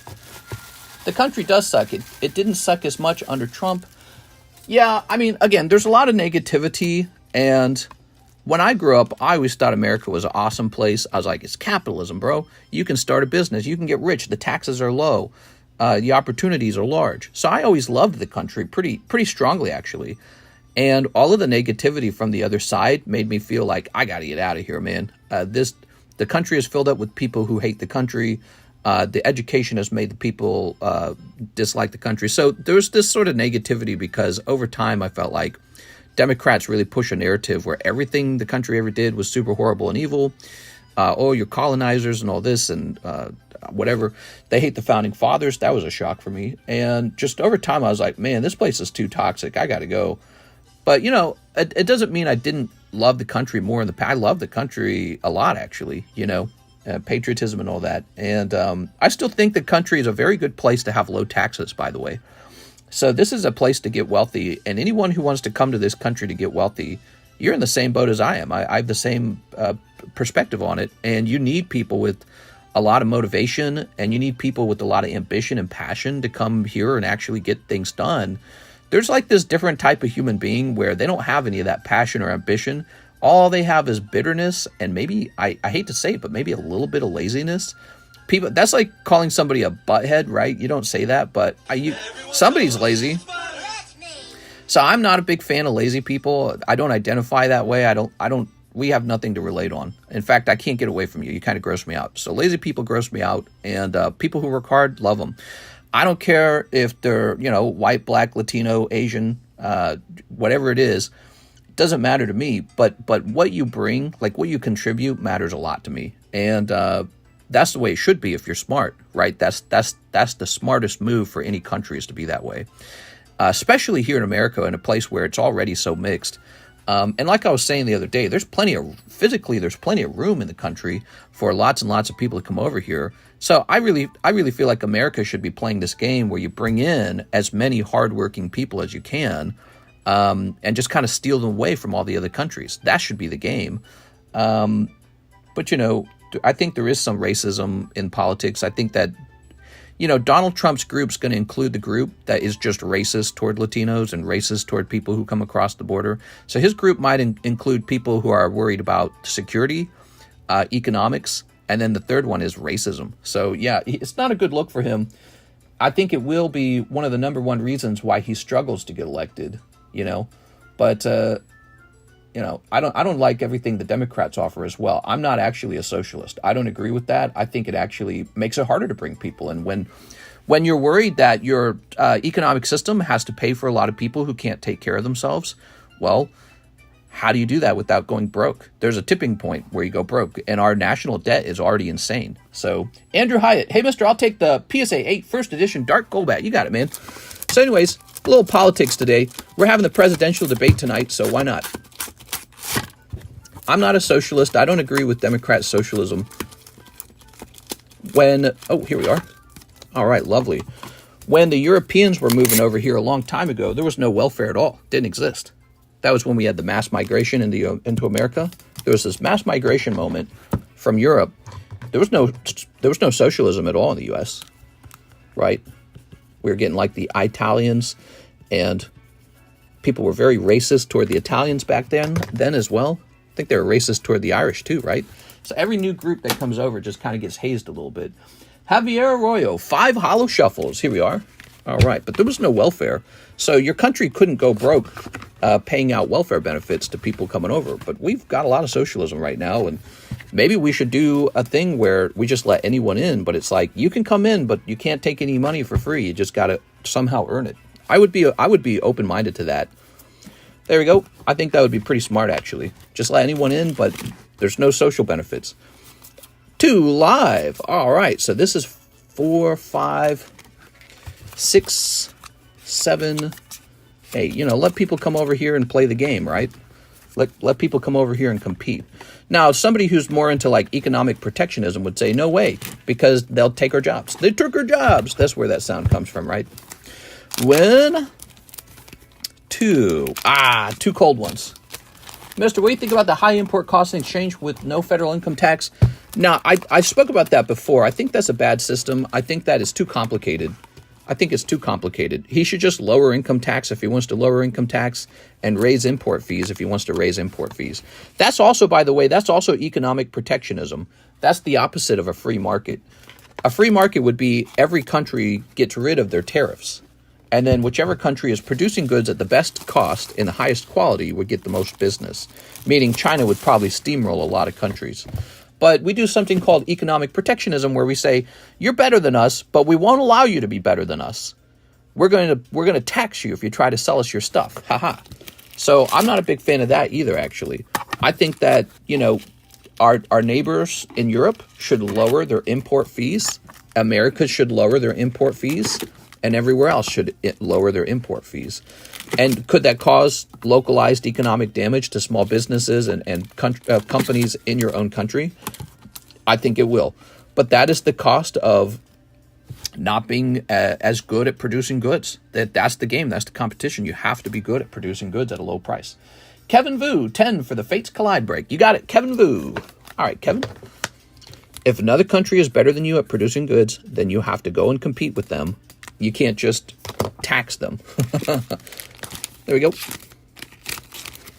[SPEAKER 1] The country does suck. It didn't suck as much under Trump. Yeah, I mean, again, there's a lot of negativity. And when I grew up, I always thought America was an awesome place. I was like, it's capitalism, bro. You can start a business. You can get rich. The taxes are low. The opportunities are large. So I always loved the country pretty strongly, actually. And all of the negativity from the other side made me feel like, I got to get out of here, man. The country is filled up with people who hate the country. The education has made the people dislike the country. So there's this sort of negativity because over time I felt like Democrats really push a narrative where everything the country ever did was super horrible and evil. Oh, you're colonizers and all this and whatever. They hate the founding fathers. That was a shock for me. And just over time I was like, man, this place is too toxic. I got to go. But, you know, it doesn't mean I didn't love the country more in the past. I love the country a lot, actually, you know. Patriotism and all that. And I still think the country is a very good place to have low taxes, by the way. So this is a place to get wealthy. And anyone who wants to come to this country to get wealthy, you're in the same boat as I am. I have the same perspective on it. And you need people with a lot of motivation and you need people with a lot of ambition and passion to come here and actually get things done. There's like this different type of human being where they don't have any of that passion or ambition. All they have is bitterness and maybe, I hate to say it, but maybe a little bit of laziness. People, that's like calling somebody a butthead, right? You don't say that, but somebody's lazy. So I'm not a big fan of lazy people. I don't identify that way. We have nothing to relate on. In fact, I can't get away from you. You kind of gross me out. So lazy people gross me out and people who work hard, love them. I don't care if they're, you know, white, black, Latino, Asian, whatever it is. Doesn't matter to me, but what you bring, like what you contribute, matters a lot to me, and that's the way it should be if you're smart, right? That's the smartest move for any country is to be that way, especially here in America, in a place where it's already so mixed. And like I was saying the other day, there's plenty of room in the country for lots and lots of people to come over here. So I really feel like America should be playing this game where you bring in as many hardworking people as you can, and just kind of steal them away from all the other countries. That should be the game. But, I think there is some racism in politics. I think that, Donald Trump's group's going to include the group that is just racist toward Latinos and racist toward people who come across the border. So his group might include people who are worried about security, economics, and then the third one is racism. So, yeah, it's not a good look for him. I think it will be one of the number one reasons why he struggles to get elected, But, I don't like everything the Democrats offer as well. I'm not actually a socialist. I don't agree with that. I think it actually makes it harder to bring people in. When you're worried that your economic system has to pay for a lot of people who can't take care of themselves, well, how do you do that without going broke? There's a tipping point where you go broke, and our national debt is already insane. So, Andrew Hyatt, hey, mister, I'll take the PSA 8 first edition Dark Golbat. You got it, man. So anyways, a little politics today. We're having the presidential debate tonight, so why not? I'm not a socialist. I don't agree with Democrat socialism. Here we are. All right, lovely. When the Europeans were moving over here a long time ago, there was no welfare at all. Didn't exist. That was when we had the mass migration into America. There was this mass migration moment from Europe. There was no socialism at all in the U.S., right? We were getting like the Italians, and people were very racist toward the Italians back then as well. I think they were racist toward the Irish too, right? So every new group that comes over just kind of gets hazed a little bit. Javier Arroyo, 5 hollow shuffles. Here we are. All right, but there was no welfare. So your country couldn't go broke paying out welfare benefits to people coming over. But we've got a lot of socialism right now, and maybe we should do a thing where we just let anyone in, but it's like you can come in, but you can't take any money for free. You just got to somehow earn it. I would be open-minded to that. There we go. I think that would be pretty smart, actually. Just let anyone in, but there's no social benefits. 2 live. All right. So this is 4, 5, 6, 7, 8. Let people come over here and play the game, right? Let people come over here and compete. Now, somebody who's more into like economic protectionism would say, no way, because they'll take our jobs. They took our jobs. That's where that sound comes from, right? When... 2 cold ones. Mister, what do you think about the high import cost in exchange with no federal income tax? Now, I spoke about that before. I think that's a bad system. I think that is too complicated. I think it's too complicated. He should just lower income tax if he wants to lower income tax and raise import fees if he wants to raise import fees. That's also, by the way, that's also economic protectionism. That's the opposite of a free market. A free market would be every country gets rid of their tariffs. And then whichever country is producing goods at the best cost in the highest quality would get the most business, meaning China would probably steamroll a lot of countries. But we do something called economic protectionism where we say, you're better than us, but we won't allow you to be better than us. We're going to tax you if you try to sell us your stuff. Haha. So I'm not a big fan of that either, actually. I think that, our neighbors in Europe should lower their import fees. America should lower their import fees. And everywhere else should lower their import fees. And could that cause localized economic damage to small businesses and companies in your own country? I think it will. But that is the cost of not being as good at producing goods. That's the game. That's the competition. You have to be good at producing goods at a low price. Kevin Vu, 10 for the Fates Collide break. You got it, Kevin Vu. All right, Kevin. If another country is better than you at producing goods, then you have to go and compete with them. You can't just tax them. There we go.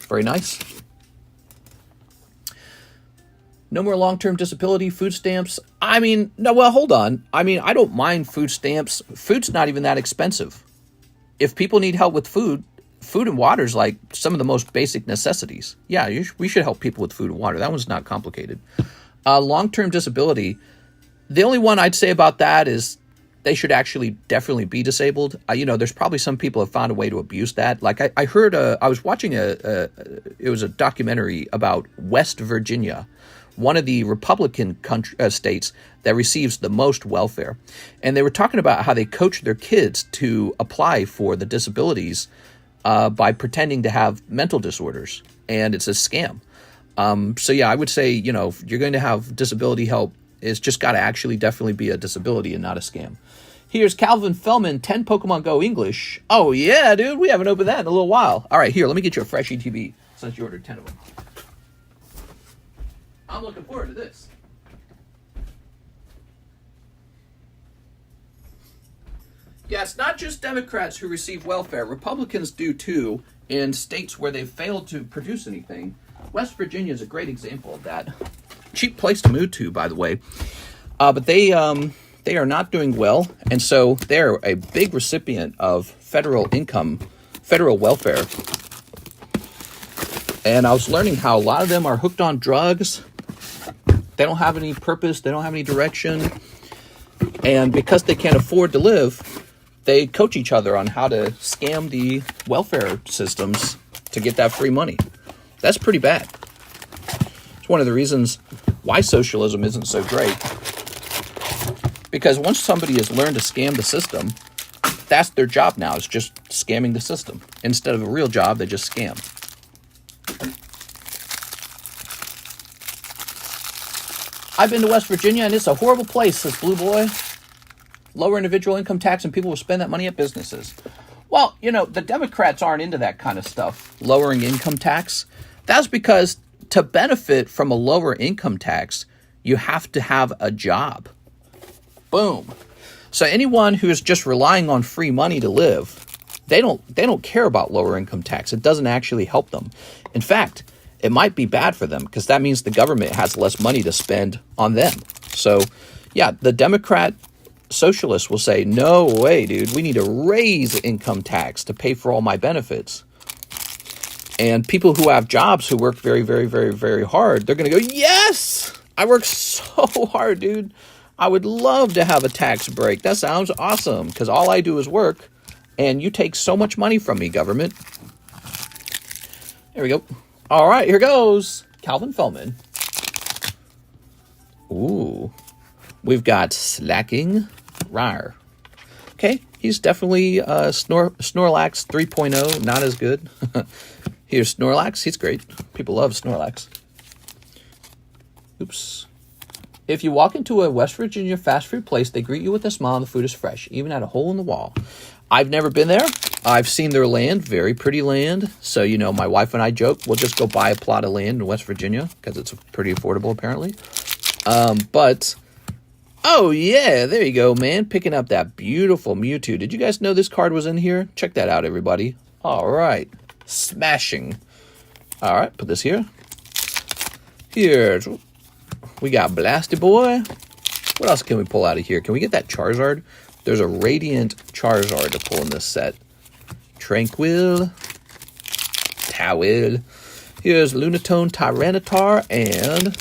[SPEAKER 1] Very nice. No more long-term disability, food stamps. Hold on. I don't mind food stamps. Food's not even that expensive. If people need help with food and water is like some of the most basic necessities. Yeah, we should help people with food and water. That one's not complicated. Long-term disability, the only one I'd say about that is they should actually definitely be disabled. There's probably some people have found a way to abuse that. Like I heard, I was watching it was a documentary about West Virginia, one of the Republican states that receives the most welfare. And they were talking about how they coach their kids to apply for the disabilities by pretending to have mental disorders, and it's a scam. So yeah, I would say, you know, if you're going to have disability help, it's just got to actually definitely be a disability and not a scam. Here's Calvin Fellman, 10 Pokemon Go English. Oh yeah, dude, we haven't opened that in a little while. All right, here, let me get you a fresh ETB since you ordered 10 of them. I'm looking forward to this. Yeah, it's not just Democrats who receive welfare. Republicans do too in states where they've failed to produce anything. West Virginia is a great example of that. Cheap place to move to, by the way. But they are not doing well, and so they're a big recipient of federal income, federal welfare. And I was learning how a lot of them are hooked on drugs. They don't have any purpose. They don't have any direction. And because they can't afford to live, they coach each other on how to scam the welfare systems to get that free money. That's pretty bad. It's one of the reasons why socialism isn't so great. Because once somebody has learned to scam the system, that's their job now, is just scamming the system. Instead of a real job, they just scam. I've been to West Virginia, and it's a horrible place, says Blue Boy. Lower individual income tax, and people will spend that money at businesses. Well, you know, the Democrats aren't into that kind of stuff, lowering income tax. That's because to benefit from a lower income tax, you have to have a job. Boom. So anyone who is just relying on free money to live, they don't care about lower income tax. It doesn't actually help them. In fact, it might be bad for them because that means the government has less money to spend on them. So, yeah, the Democrat socialists will say, no way, dude, we need to raise income tax to pay for all my benefits. And people who have jobs who work very, very, very, very hard, they're going to go, yes, I work so hard, dude. I would love to have a tax break. That sounds awesome because all I do is work and you take so much money from me, government. There we go. All right, here goes. Calvin Fellman. Ooh. We've got Slacking Rar. Okay, he's definitely Snorlax 3.0, not as good. Here's Snorlax. He's great. People love Snorlax. Oops. If you walk into a West Virginia fast food place, they greet you with a smile and the food is fresh, even at a hole in the wall. I've never been there. I've seen their land, very pretty land. So, you know, my wife and I joke, we'll just go buy a plot of land in West Virginia because it's pretty affordable, apparently. But, oh yeah, there you go, man. Picking up that beautiful Mewtwo. Did you guys know this card was in here? Check that out, everybody. All right. Smashing. All right, put this here. Here, we got Blasty Boy. What else can we pull out of here? Can we get that Charizard? There's a Radiant Charizard to pull in this set. Tranquil. Towel. Here's Lunatone Tyranitar and...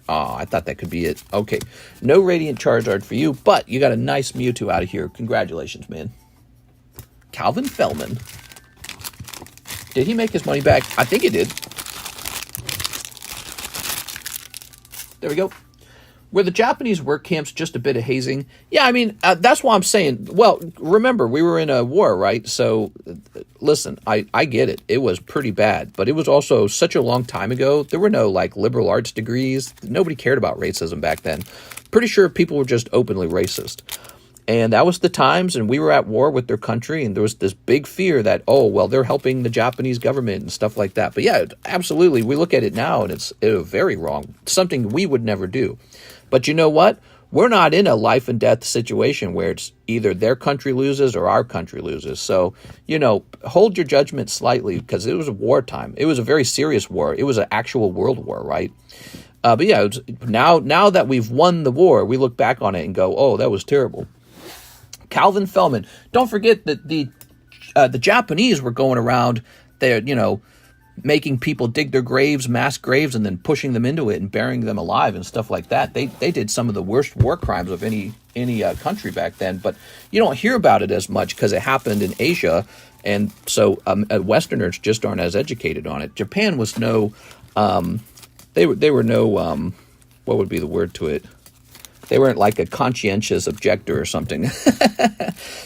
[SPEAKER 1] oh, I thought that could be it. Okay. No Radiant Charizard for you, but you got a nice Mewtwo out of here. Congratulations, man. Calvin Fellman. Did he make his money back? I think he did. There we go. Were the Japanese work camps just a bit of hazing? Yeah, I mean, that's why I'm saying, well, remember, we were in a war, right? So, listen, I get it. It was pretty bad, but it was also such a long time ago. There were no, like, liberal arts degrees. Nobody cared about racism back then. Pretty sure people were just openly racist. And that was the times, and we were at war with their country, and there was this big fear that, oh, well, they're helping the Japanese government and stuff like that. But yeah, absolutely, we look at it now, and it's very wrong. Something we would never do. But you know what? We're not in a life and death situation where it's either their country loses or our country loses. So, you know, hold your judgment slightly because it was a wartime. It was a very serious war. It was an actual world war, right? But yeah, now that we've won the war, we look back on it and go, oh, that was terrible. Calvin Fellman. Don't forget that the Japanese were going around there, you know, making people dig their graves, mass graves, and then pushing them into it and burying them alive and stuff like that. They did some of the worst war crimes of any country back then, but you don't hear about it as much because it happened in Asia, and so Westerners just aren't as educated on it. Japan was no, they were no, what would be the word to it? They weren't like a conscientious objector or something.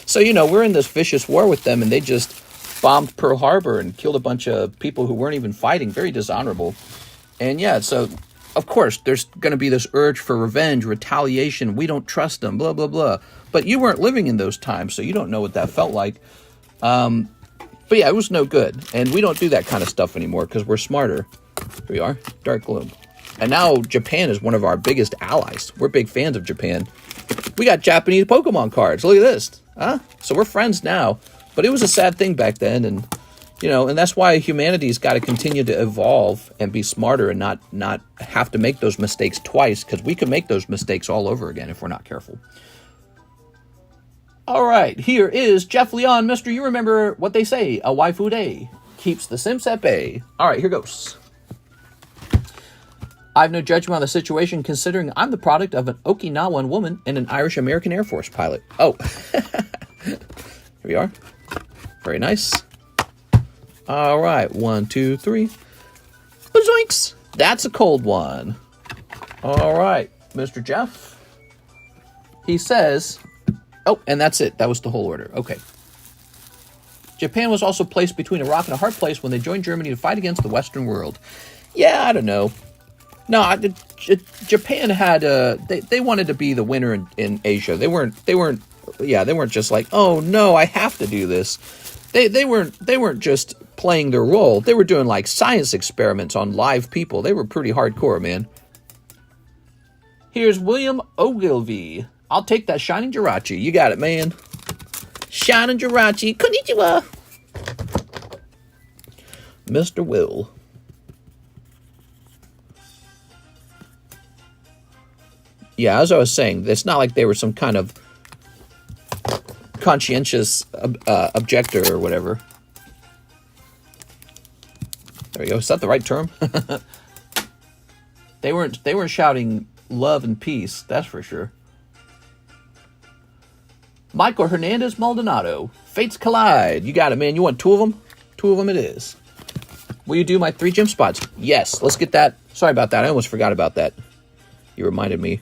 [SPEAKER 1] So, you know, we're in this vicious war with them, and they just bombed Pearl Harbor and killed a bunch of people who weren't even fighting. Very dishonorable. And yeah, so of course there's going to be this urge for revenge, retaliation. We don't trust them, blah, blah, blah. But you weren't living in those times, so you don't know what that felt like. But yeah, it was no good. And we don't do that kind of stuff anymore because we're smarter. Here we are, Dark Gloom. And now Japan is one of our biggest allies. We're big fans of Japan. We got Japanese Pokemon cards. Look at this. Huh? So we're friends now. But it was a sad thing back then. And, you know, and that's why humanity's got to continue to evolve and be smarter and not have to make those mistakes twice, because we could make those mistakes all over again if we're not careful. All right, here is Jeff Leon. Mister, you remember what they say, a waifu day keeps the simps at bay. All right, here goes. I have no judgment on the situation, considering I'm the product of an Okinawan woman and an Irish-American Air Force pilot. Oh, here we are. Very nice. All right, 1, 2, 3. Bazoinks! That's a cold one. All right, Mr. Jeff. He says... Oh, and that's it. That was the whole order. Okay. Japan was also placed between a rock and a hard place when they joined Germany to fight against the Western world. Yeah, I don't know. No, Japan had they wanted to be the winner in Asia. They weren't just like, oh no, I have to do this. They weren't just playing their role. They were doing like science experiments on live people. They were pretty hardcore, man. Here's William Ogilvy. I'll take that Shining Jirachi. You got it, man. Shining Jirachi. Konnichiwa. Mr. Will. Yeah, as I was saying, it's not like they were some kind of conscientious objector or whatever. There we go. Is that the right term? They weren't shouting love and peace, that's for sure. Michael Hernandez Maldonado. Fates collide. You got it, man. You want 2 of them? 2 of them it is. Will you do my 3 gym spots? Yes. Let's get that. Sorry about that. I almost forgot about that. You reminded me.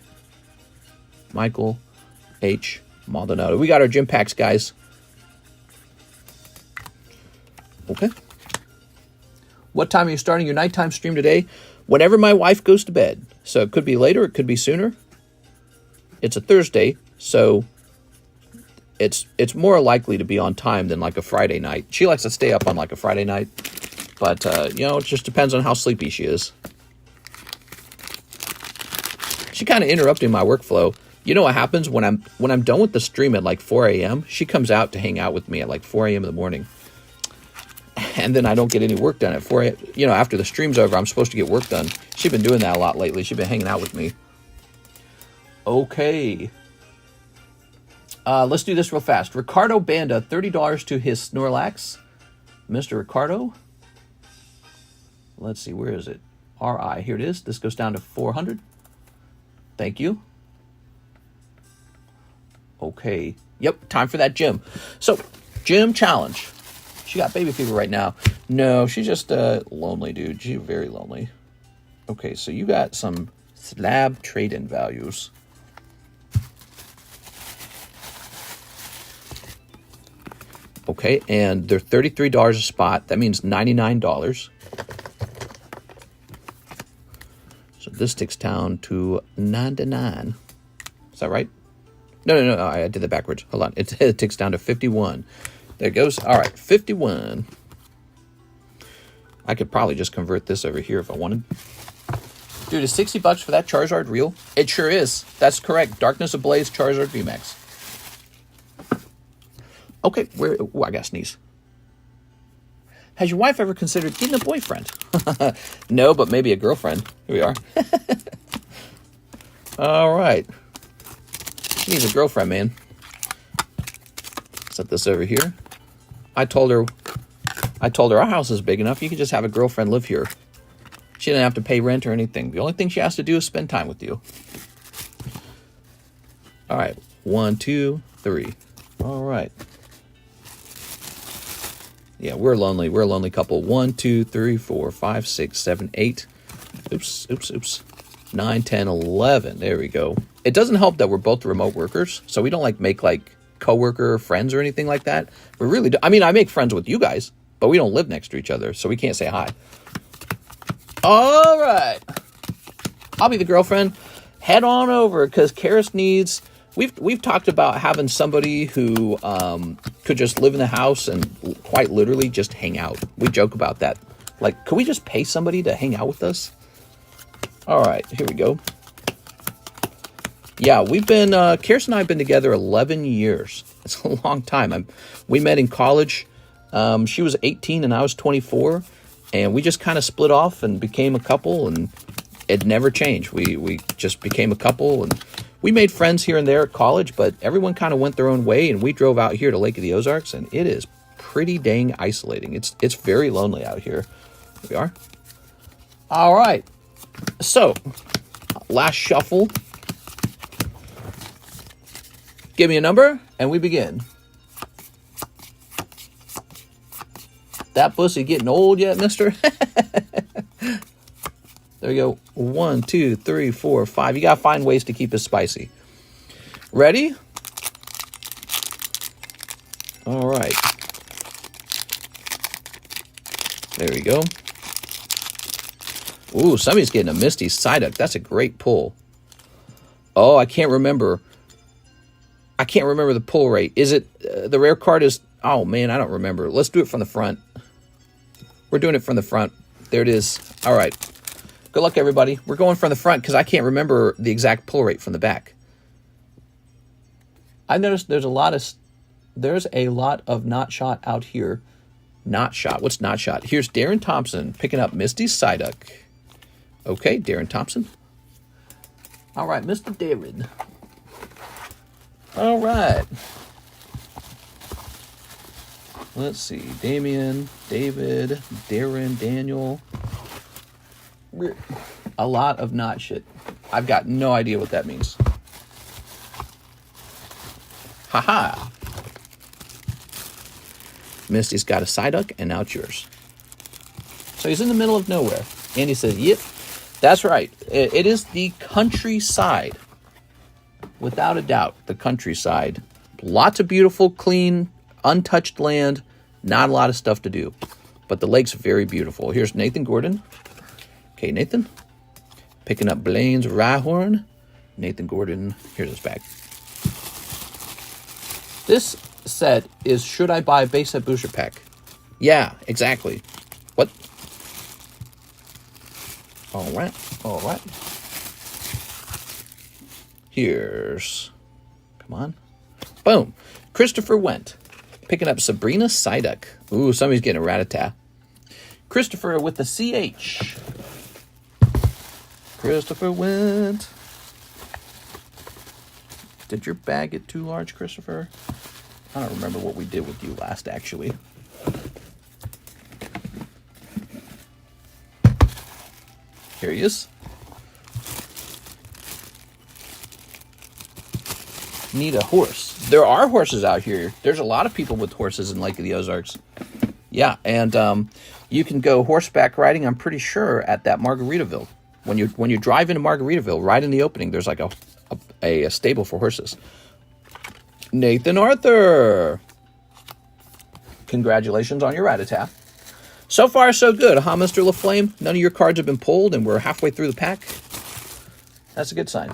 [SPEAKER 1] Michael H. Maldonado. We got our gym packs, guys. Okay. What time are you starting your nighttime stream today? Whenever my wife goes to bed. So it could be later. It could be sooner. It's a Thursday. So... It's more likely to be on time than like a Friday night. She likes to stay up on like a Friday night. But, you know, it just depends on how sleepy she is. She kind of interrupted my workflow. You know what happens when I'm done with the stream at like 4 a.m.? She comes out to hang out with me at like 4 a.m. in the morning. And then I don't get any work done at 4 a.m. You know, after the stream's over, I'm supposed to get work done. She's been doing that a lot lately. She's been hanging out with me. Okay. Let's do this real fast. Ricardo Banda, $30 to his Snorlax. Mr. Ricardo. Let's see, where is it? RI, here it is. This goes down to 400. Thank you. Okay. Yep, time for that gym. So, gym challenge. She got baby fever right now. No, she's just lonely, dude. She's very lonely. Okay, so you got some slab trade-in values. Okay, and they're $33 a spot. That means $99. So this takes down to 99. Is that right? No, I did that backwards. Hold on. It takes down to 51. There it goes. All right, 51. I could probably just convert this over here if I wanted. Dude, is $60 for that Charizard real? It sure is. That's correct. Darkness Ablaze Charizard VMAX. Okay, I gotta sneeze. Has your wife ever considered getting a boyfriend? No, but maybe a girlfriend. Here we are. All right. She needs a girlfriend, man. Set this over here. I told her our house is big enough. You can just have a girlfriend live here. She didn't have to pay rent or anything. The only thing she has to do is spend time with you. All right. 1, 2, 3. All right. Yeah, we're lonely. We're a lonely couple. 1, 2, 3, 4, 5, 6, 7, 8. Oops. 9, 10, 11. There we go. it doesn't help that we're both remote workers, so we don't like make like coworker friends or anything like that. We really do. I mean, I make friends with you guys, but we don't live next to each other, so we can't say hi. All right. I'll be the girlfriend. Head on over, because Karis needs... We've talked about having somebody who could just live in the house and quite literally just hang out. We joke about that. Like, could we just pay somebody to hang out with us? All right, here we go. Yeah, we've been... Karis and I have been together 11 years. It's a long time. We met in college. She was 18 and I was 24. And we just kind of split off and became a couple, and it never changed. We just became a couple, and we made friends here and there at college, but everyone kind of went their own way, and we drove out here to Lake of the Ozarks, and it is pretty dang isolating. It's very lonely out here. Here we are. All right. So, last shuffle. Give me a number, and we begin. That pussy getting old yet, mister? There we go. 1, 2, 3, 4, 5. You got to find ways to keep it spicy. Ready? All right. There we go. Ooh, somebody's getting a Misty Psyduck. That's a great pull. Oh, I can't remember. I can't remember the pull rate. Is it... the rare card is... Oh, man, I don't remember. Let's do it from the front. We're doing it from the front. There it is. All right. Good luck, everybody. We're going from the front because I can't remember the exact pull rate from the back. I've noticed there's a lot of not shot out here. Not shot. What's not shot? Here's Darren Thompson picking up Misty Psyduck. Okay, Darren Thompson. All right, Mr. David. All right. Let's see. Damien, David, Darren, Daniel. A lot of not shit. I've got no idea what that means. Haha. Misty's got a Psyduck, and now it's yours. So he's in the middle of nowhere. And he says, yep, that's right. It is the countryside. Without a doubt, the countryside. Lots of beautiful, clean, untouched land. Not a lot of stuff to do. But the lake's very beautiful. Here's Nathan Gordon. Okay, Nathan. Picking up Blaine's Rhyhorn. Nathan Gordon. Here's his bag. This set is Should I Buy a Base Set Booster Pack? Yeah, exactly. What? All right. All right. Here's... Come on. Boom. Christopher Went. Picking up Sabrina Psyduck. Ooh, somebody's getting a Rattata. Christopher with the CH. Christopher Went. Did your bag get too large, Christopher? I don't remember what we did with you last, actually. Here he is. Need a horse. There are horses out here. There's a lot of people with horses in Lake of the Ozarks. Yeah, and you can go horseback riding, I'm pretty sure, at that Margaritaville. When you drive into Margaritaville, right in the opening, there's like a stable for horses. Nathan Arthur. Congratulations on your Rattata. So far, so good, huh, Mr. LaFlame? None of your cards have been pulled, and we're halfway through the pack. That's a good sign.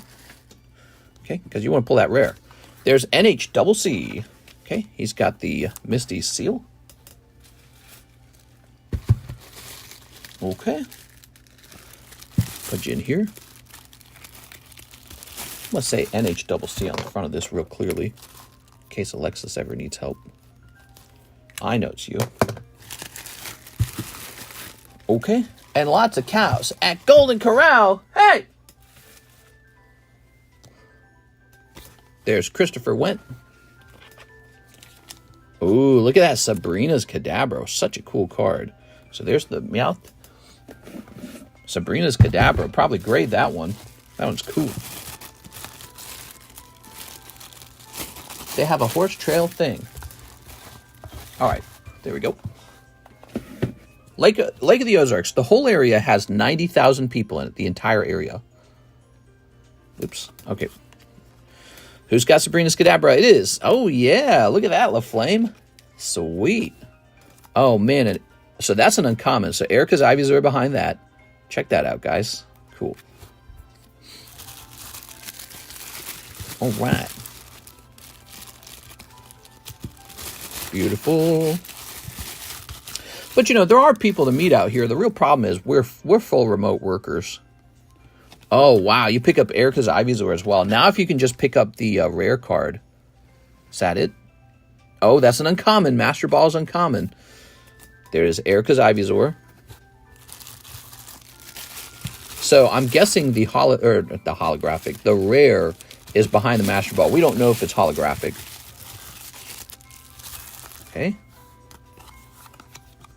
[SPEAKER 1] Okay, because you want to pull that rare. There's NHCC. Okay, he's got the Misty Seal. Okay. Put you in here. Let's say NHCC on the front of this real clearly, in case Alexis ever needs help. I know it's you. Okay. And lots of cows at Golden Corral. Hey! There's Christopher Went. Ooh, look at that. Sabrina's Kadabra. Such a cool card. So there's the Meowth. Sabrina's Kadabra. Probably grade that one. That one's cool. They have a horse trail thing. All right. There we go. Lake of the Ozarks. The whole area has 90,000 people in it. The entire area. Oops. Okay. Who's got Sabrina's Kadabra? It is. Oh, yeah. Look at that, LaFlame. Sweet. Oh, man. So that's an uncommon. So Erica's Ivysaur behind that. Check that out, guys. Cool. All right. Beautiful. But, you know, there are people to meet out here. The real problem is we're full remote workers. Oh, wow. You pick up Erica's Ivysaur as well. Now if you can just pick up the rare card. Is that it? Oh, that's an uncommon. Master Ball is uncommon. There's Erica's Ivysaur. So I'm guessing the holographic, the rare is behind the Master Ball. We don't know if it's holographic. Okay.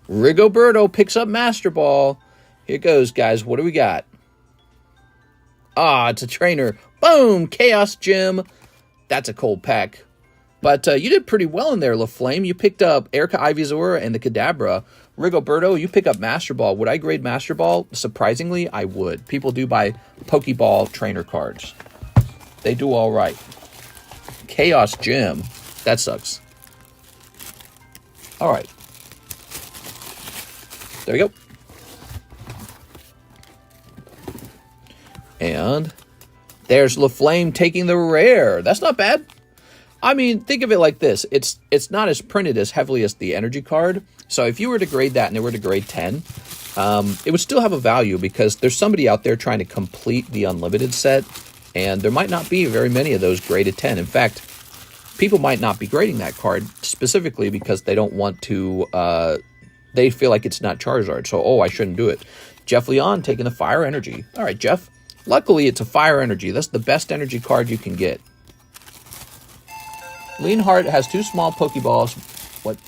[SPEAKER 1] Rigoberto picks up Master Ball. Here goes, guys. What do we got? Ah, it's a trainer. Boom! Chaos Gem. That's a cold pack. But you did pretty well in there, LaFlame. You picked up Erica Ivysaur and the Kadabra. Rigoberto, you pick up Master Ball. Would I grade Master Ball? Surprisingly, I would. People do buy Pokeball trainer cards. They do all right. Chaos Gem. That sucks. All right. There we go. And there's LaFlame taking the rare. That's not bad. I mean, think of it like this. It's not as printed as heavily as the energy card. So if you were to grade that and it were to grade 10, it would still have a value because there's somebody out there trying to complete the unlimited set. And there might not be very many of those graded 10. In fact, people might not be grading that card specifically because they don't want to, they feel like it's not Charizard. So, oh, I shouldn't do it. Jeff Leon taking the Fire Energy. All right, Jeff. Luckily, it's a Fire Energy. That's the best energy card you can get. Leanheart has 2 small Pokeballs. What?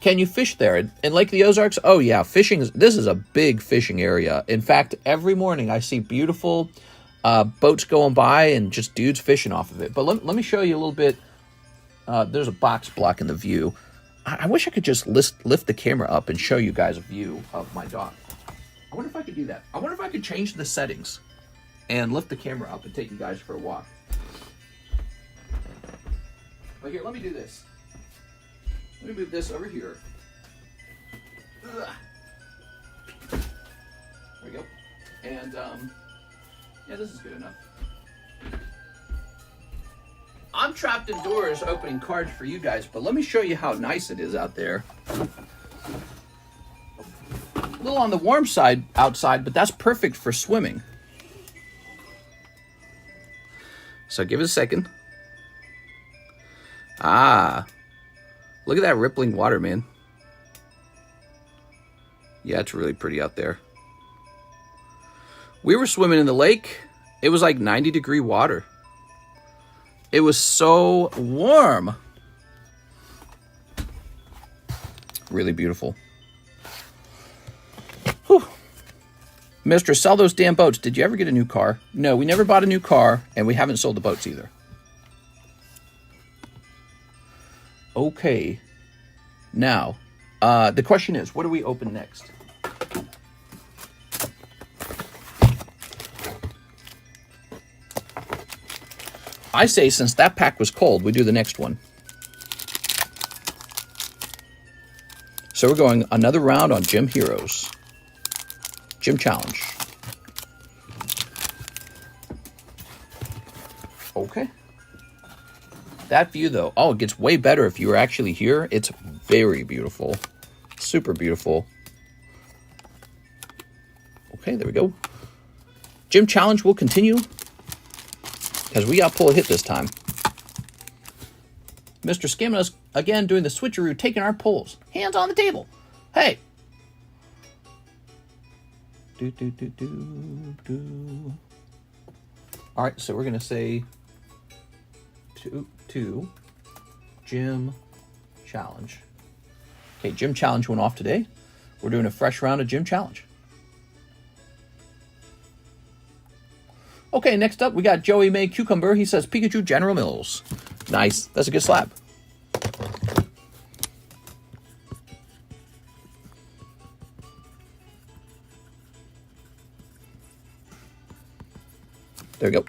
[SPEAKER 1] Can you fish there? In Lake of the Ozarks? Oh, yeah. Fishing. This is a big fishing area. In fact, every morning I see beautiful boats going by and just dudes fishing off of it. But let me show you a little bit. There's a box blocking the view. I wish I could just lift the camera up and show you guys a view of my dock. I wonder if I could do that. I wonder if I could change the settings and lift the camera up and take you guys for a walk. But here, let me do this. Let me move this over here. Ugh. There we go. And, yeah, this is good enough. I'm trapped indoors opening cards for you guys, but let me show you how nice it is out there. A little on the warm side outside, but that's perfect for swimming. So give it a second. Ah, look at that rippling water, man. Yeah, it's really pretty out there. We were swimming in the lake. It was like 90-degree water. It was so warm. Really beautiful. Whew. Mistress, sell those damn boats. Did you ever get a new car? No, we never bought a new car, and we haven't sold the boats either. Okay. Now, the question is, what do we open next? I say since that pack was cold, we do the next one. So we're going another round on Gym Heroes. Gym Challenge. Okay. That view, though, oh, it gets way better if you were actually here. It's very beautiful. Super beautiful. Okay, there we go. Gym Challenge will continue. Because we got to pull a hit this time. Mr. Skiminus, again, doing the switcheroo, taking our pulls. Hands on the table. Hey. All right, so we're going to say two Gym Challenge. Okay, Gym Challenge went off today. We're doing a fresh round of Gym Challenge. Okay, next up, we got Joey May Cucumber. He says Pikachu General Mills. Nice. That's a good slab. There we go.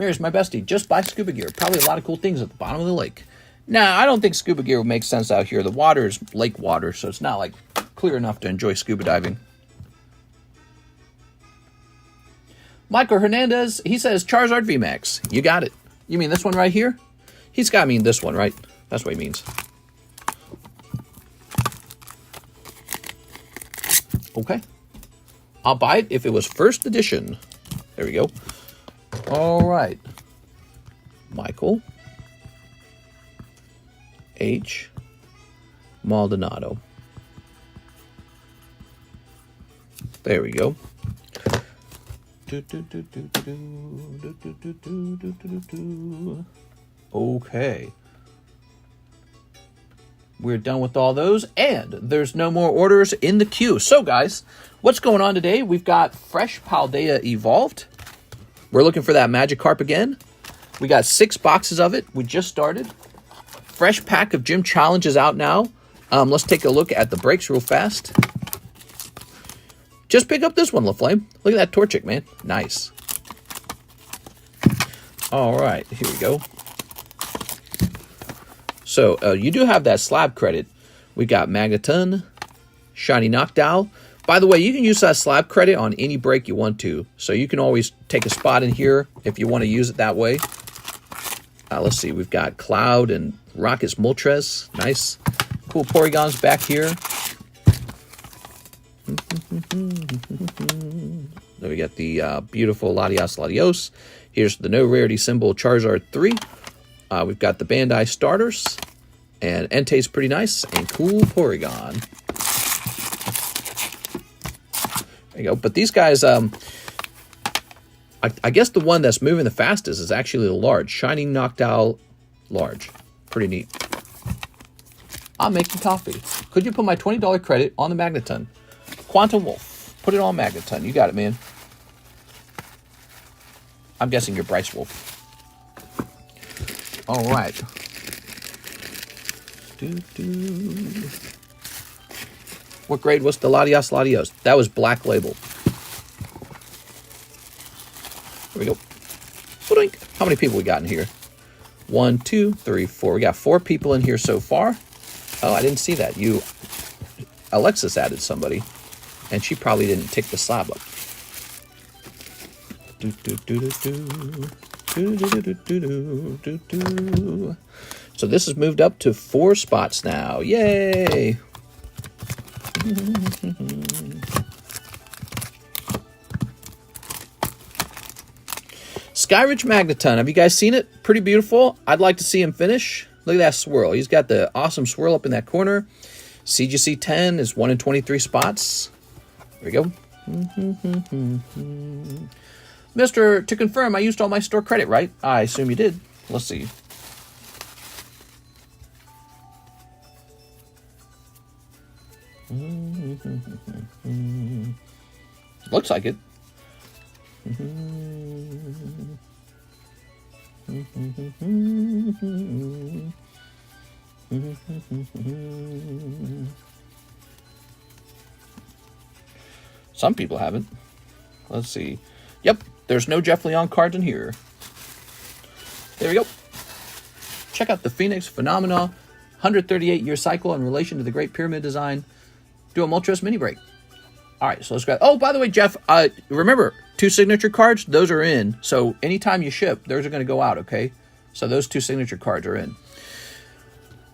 [SPEAKER 1] Mary's my bestie. Just buy scuba gear. Probably a lot of cool things at the bottom of the lake. Nah, I don't think scuba gear would make sense out here. The water is lake water, so it's not like clear enough to enjoy scuba diving. Michael Hernandez, he says Charizard VMAX. You got it. You mean this one right here? He's got to mean this one, right? That's what he means. Okay. I'll buy it if it was first edition. There we go. All right. Michael H. Maldonado. There we go. Okay. We're done with all those, and there's no more orders in the queue. So, guys, what's going on today? We've got fresh Paldea Evolved. We're looking for that Magikarp again. We got 6 boxes of it. We just started. Fresh pack of Gym Challenges out now. Let's take a look at the breaks real fast. Just pick up this one, LaFlame. Look at that Torchic, man. Nice. All right, here we go. So, you do have that slab credit. We got Magneton, Shiny Noctowl. By the way, you can use that slab credit on any break you want to. So you can always take a spot in here if you want to use it that way. Let's see, we've got Cloud and Rocket's Moltres. Nice. Cool Porygons back here. Then we got the beautiful Latios. Here's the no rarity symbol Charizard 3. We've got the Bandai starters, and Entei's pretty nice, and cool Porygon. There you go. But these guys, I guess the one that's moving the fastest is actually the large. Shiny Noctowl large. Pretty neat. I'm making coffee. Could you put my $20 credit on the Magneton? Quantum Wolf. Put it on Magneton. You got it, man. I'm guessing you're Bryce Wolf. All right. What grade was the Latios? That was Black Label. There we go. How many people we got in here? 1, 2, 3, 4. We got 4 people in here so far. Oh, I didn't see that. Alexis added somebody, and she probably didn't tick the slab up. So this has moved up to 4 spots now. Yay! Skyridge Magneton. Have you guys seen it? Pretty beautiful. I'd like to see him finish. Look at that swirl. He's got the awesome swirl up in that corner. CGC 10 is 1 in 23 spots. There we go. Mister, to confirm, I used all my store credit, right? I assume you did. Let's see. Looks like it. Some people haven't. Let's see. Yep, there's no Jeff Leon cards in here. There we go. Check out the Phoenix Phenomena 138-year cycle in relation to the Great Pyramid design. Do a Moltres mini break. All right, so let's go. Oh, by the way, Jeff, remember, 2 signature cards, those are in. So anytime you ship, those are going to go out, okay? So those 2 signature cards are in.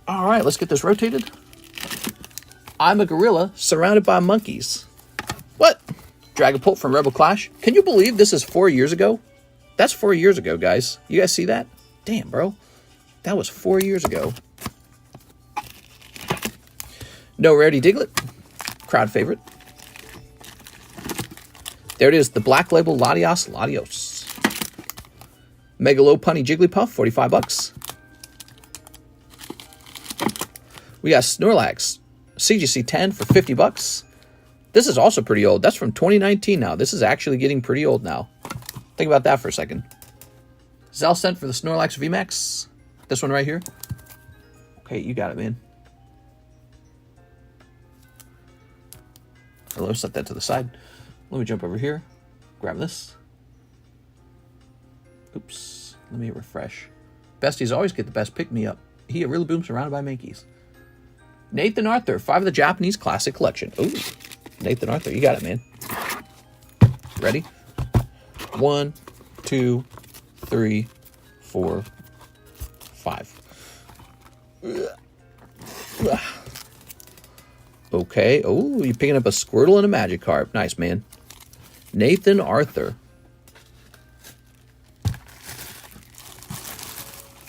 [SPEAKER 1] All right, let's get this rotated. I'm a gorilla surrounded by monkeys. What? Dragapult from Rebel Clash. Can you believe this is 4 years ago? That's 4 years ago, guys. You guys see that? Damn, bro. That was 4 years ago. No rarity Diglett. Crowd favorite. There it is. The Black Label Latios. Megalopunny Jigglypuff, 45 bucks. We got Snorlax CGC 10 for 50 bucks. This is also pretty old. That's from 2019 now. This is actually getting pretty old now. Think about that for a second. ZELLE sent for the Snorlax VMAX. This one right here. Okay, you got it, man. Let's set that to the side. Let me jump over here. Grab this. Oops. Let me refresh. Besties always get the best pick-me-up. He really booms surrounded by Mankeys. Nathan Arthur, 5 of the Japanese Classic Collection. Ooh, Nathan Arthur, you got it, man. Ready? 1, 2, 3, 4, 5. Okay. Oh, you're picking up a Squirtle and a Magikarp. Nice, man. Nathan Arthur.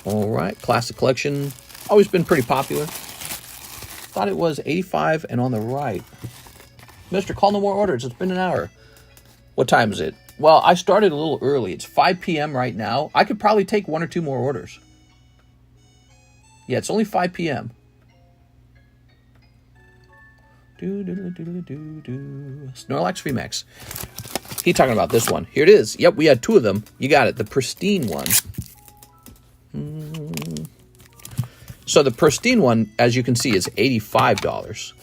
[SPEAKER 1] All right. Classic Collection. Always been pretty popular. Thought it was 85 and on the right. Mister, call no more orders. It's been an hour. What time is it? Well, I started a little early. It's 5 p.m. right now. I could probably take 1 or 2 more orders. Yeah, it's only 5 p.m. Snorlax VMAX. He talking about this one. Here it is. Yep, we had 2 of them. You got it. The pristine one. So the pristine one, as you can see, is $85.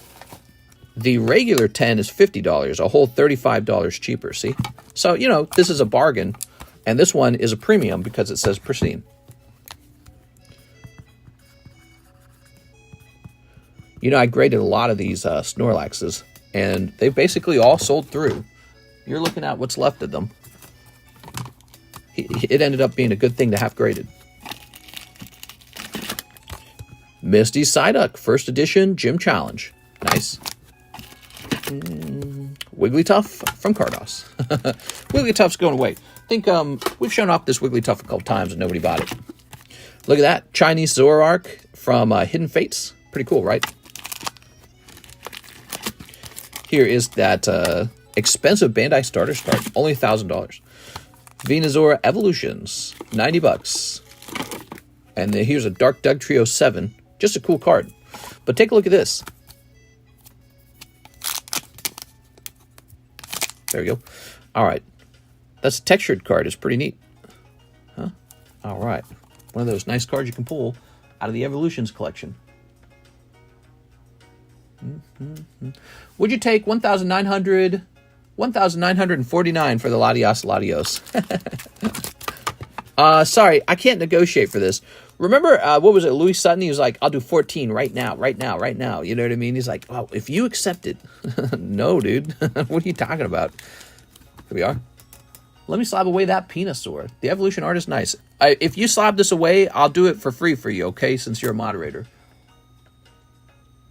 [SPEAKER 1] The regular 10 is $50, a whole $35 cheaper, see? So, you know, this is a bargain. And this one is a premium because it says pristine. You know, I graded a lot of these Snorlaxes, and they basically all sold through. You're looking at what's left of them. It ended up being a good thing to have graded. Misty Psyduck, first edition Gym Challenge. Nice. Wigglytuff from Cardos. Wigglytuff's going away. I think we've shown off this Wigglytuff a couple times and nobody bought it. Look at that. Chinese Zoroark from Hidden Fates. Pretty cool, right? Here is that expensive Bandai starter card. Only $1,000. Venusaur Evolutions. $90. And then here's a Dark Doug Trio 7. Just a cool card. But take a look at this. There we go. All right. That's a textured card. It's pretty neat. Huh? All right. One of those nice cards you can pull out of the Evolutions collection. Would you take 1,949 for the Latios? Sorry, I can't negotiate for this. Remember, what was it, Louis Sutton? He was like, I'll do 14 right now. You know what I mean? He's like, well, if you accept it. No, dude. What are you talking about? Here we are. Let me slab away that Venusaur. The evolution art is nice. If you slab this away, I'll do it for free for you, okay, since you're a moderator.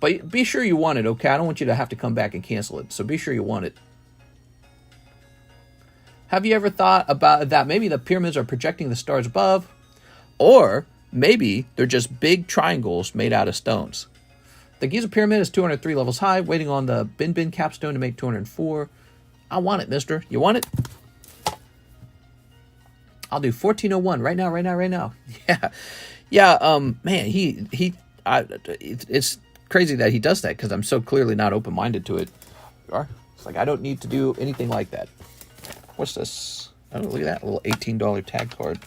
[SPEAKER 1] But be sure you want it, okay? I don't want you to have to come back and cancel it, so be sure you want it. Have you ever thought about that maybe the pyramids are projecting the stars above? Or maybe they're just big triangles made out of stones. The Giza Pyramid is 203 levels high, waiting on the Bin capstone to make 204. I want it, mister. You want it? I'll do 1401 right now. Yeah, man, it's crazy that he does that because I'm so clearly not open-minded to it. It's like I don't need to do anything like that. What's this? Oh, look at that little $18 tag card.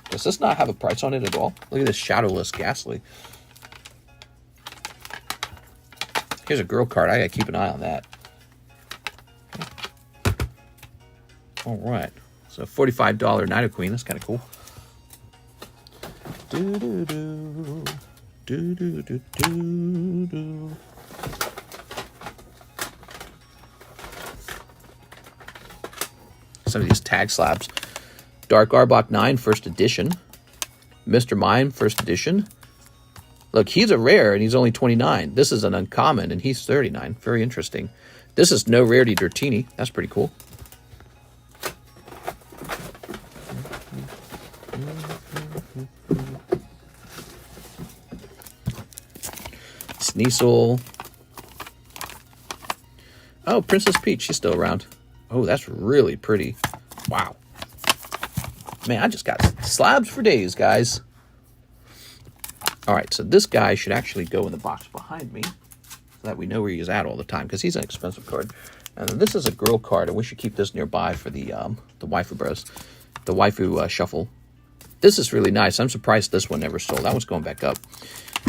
[SPEAKER 1] Does this not have a price on it at all? Look at this Shadowless Ghastly. Here's a girl card. I gotta keep an eye on that. All right. So $45 Nidoqueen. That's kind of cool. Some of these tag slabs. Dark Arbok 9, first edition. Mr. Mime, first edition. Look, he's a rare and he's only 29. This is an uncommon and he's 39. Very interesting. This is no rarity Dratini. That's pretty cool. Sneasel. Oh, Princess Peach. She's still around. Oh, that's really pretty. Wow. Man, I just got slabs for days, guys. All right, so this guy should actually go in the box behind me so that we know where he's at all the time because he's an expensive card. And then this is a girl card, and we should keep this nearby for the waifu bros, the waifu shuffle. This is really nice. I'm surprised this one never sold. That one's going back up.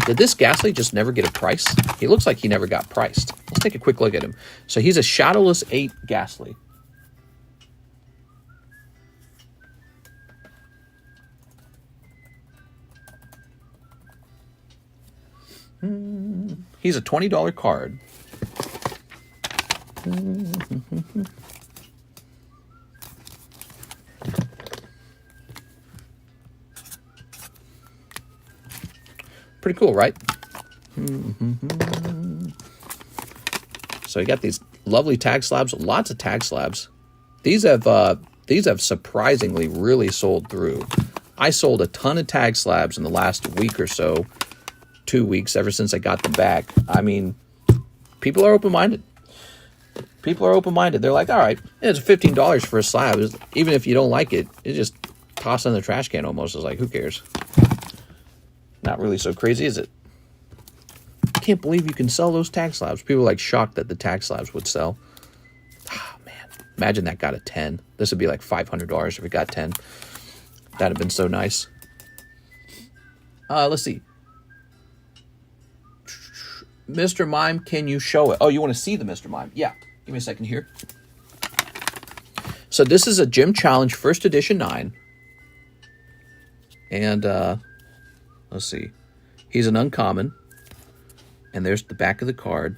[SPEAKER 1] Did this Ghastly just never get a price? He looks like he never got priced. Let's take a quick look at him. So he's a Shadowless 8 Ghastly. He's a $20 card. Pretty cool, right? So you got these lovely tag slabs, lots of tag slabs. These have surprisingly really sold through. I sold a ton of tag slabs in the last week or so, 2 weeks, ever since I got them back. I mean, people are open-minded. People are open-minded. They're like, all right, it's $15 for a slab. Even if you don't like it, it's just toss in the trash can almost. It's like, who cares? Not really so crazy, is it? I can't believe you can sell those tag slabs. People are like shocked that the tag slabs would sell. Oh, man. Imagine that got a 10. This would be like $500 if it got 10. That'd have been so nice. Let's see. Mr. Mime, can you show it? Oh, you want to see the Mr. Mime? Yeah. Give me a second here. So this is a Gym Challenge First Edition 9. And, let's see. He's an uncommon. And there's the back of the card.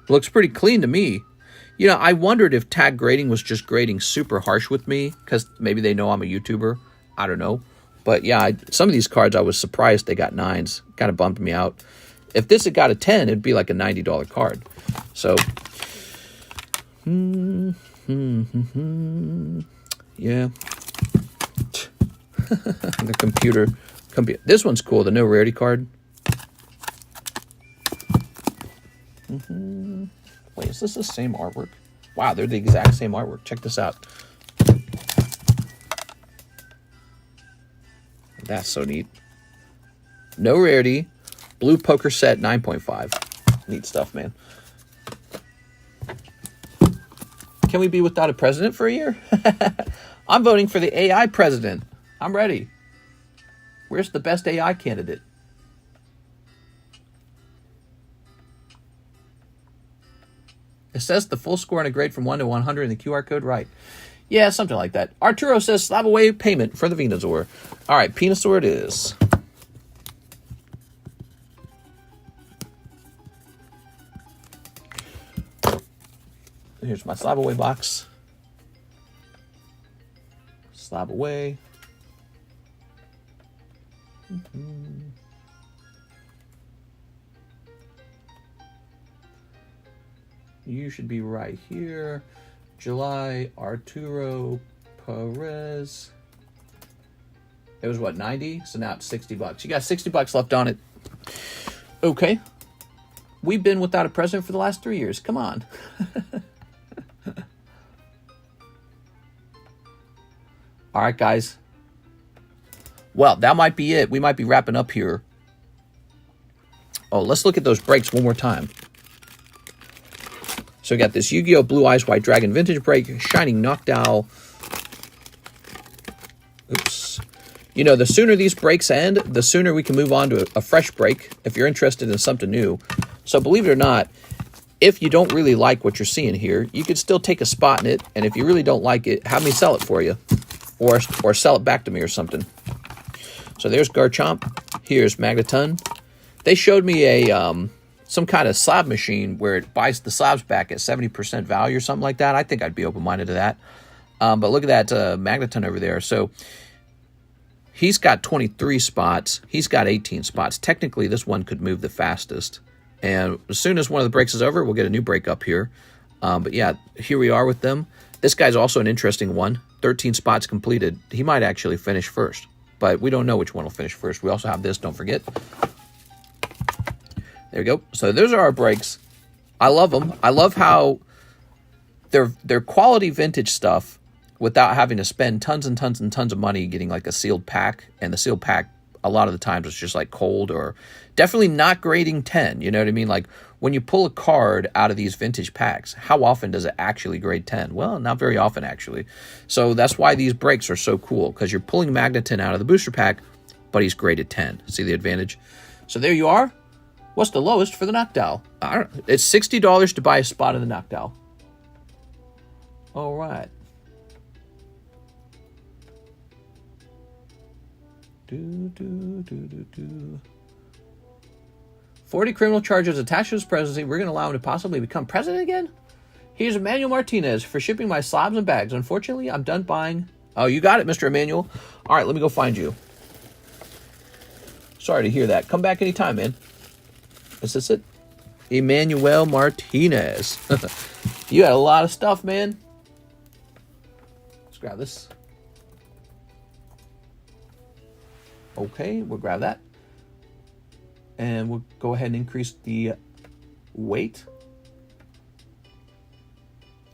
[SPEAKER 1] Looks pretty clean to me. You know, I wondered if tag grading was just grading super harsh with me, because maybe they know I'm a YouTuber. I don't know. But yeah, some of these cards I was surprised they got 9s. Kind of bummed me out. If this had got a 10, it'd be like a $90 card. So, yeah. The computer. This one's cool, the no rarity card. Wait, is this the same artwork? Wow, they're the exact same artwork. Check this out. That's so neat. No rarity. Blue poker set 9.5. Neat stuff, man. Can we be without a president for a year? I'm voting for the AI president. I'm ready. Where's the best AI candidate? It says the full score on a grade from 1 to 100 in the QR code, right? Yeah, something like that. Arturo says slab away payment for the Venusaur. All right, Venusaur it is. Here's my slab away box. Slab away. You should be right here. July, Arturo Perez. It was what, 90? So now it's $60. You got $60 left on it. Okay. We've been without a president for the last 3 years. Come on. All right, guys. Well, that might be it. We might be wrapping up here. Oh, let's look at those breaks one more time. So we got this Yu-Gi-Oh! Blue Eyes White Dragon Vintage Break, Shining Noctowl. Oops. You know, the sooner these breaks end, the sooner we can move on to a fresh break if you're interested in something new. So believe it or not, if you don't really like what you're seeing here, you could still take a spot in it, and if you really don't like it, have me sell it for you. Or sell it back to me or something. So there's Garchomp. Here's Magneton. They showed me a some kind of slab machine where it buys the slabs back at 70% value or something like that. I think I'd be open-minded to that. But look at that Magneton over there. So he's got 23 spots. He's got 18 spots. Technically, this one could move the fastest. And as soon as one of the breaks is over, we'll get a new break up here. But yeah, here we are with them. This guy's also an interesting one. 13 spots completed. He might actually finish first, but we don't know which one will finish first. We also have this, don't forget. There we go. So those are our breaks. I love them. I love how they're quality vintage stuff without having to spend tons and tons and tons of money getting like a sealed pack. And the sealed pack, a lot of the times, it's just like cold or definitely not grading 10. You know what I mean? Like when you pull a card out of these vintage packs, how often does it actually grade 10? Well, not very often, actually. So that's why these breaks are so cool, because you're pulling Magneton out of the booster pack, but he's graded 10. See the advantage? So there you are. What's the lowest for the Noctowl? It's $60 to buy a spot in the Noctowl. All right. 40 criminal charges attached to his presidency. We're going to allow him to possibly become president again? Here's Emmanuel Martinez for shipping my slabs and bags. Unfortunately, I'm done buying. Oh, you got it, Mr. Emmanuel. All right, let me go find you. Sorry to hear that. Come back anytime, man. Is this it? Emmanuel Martinez. You had a lot of stuff, man. Let's grab this. Okay, we'll grab that. And we'll go ahead and increase the weight.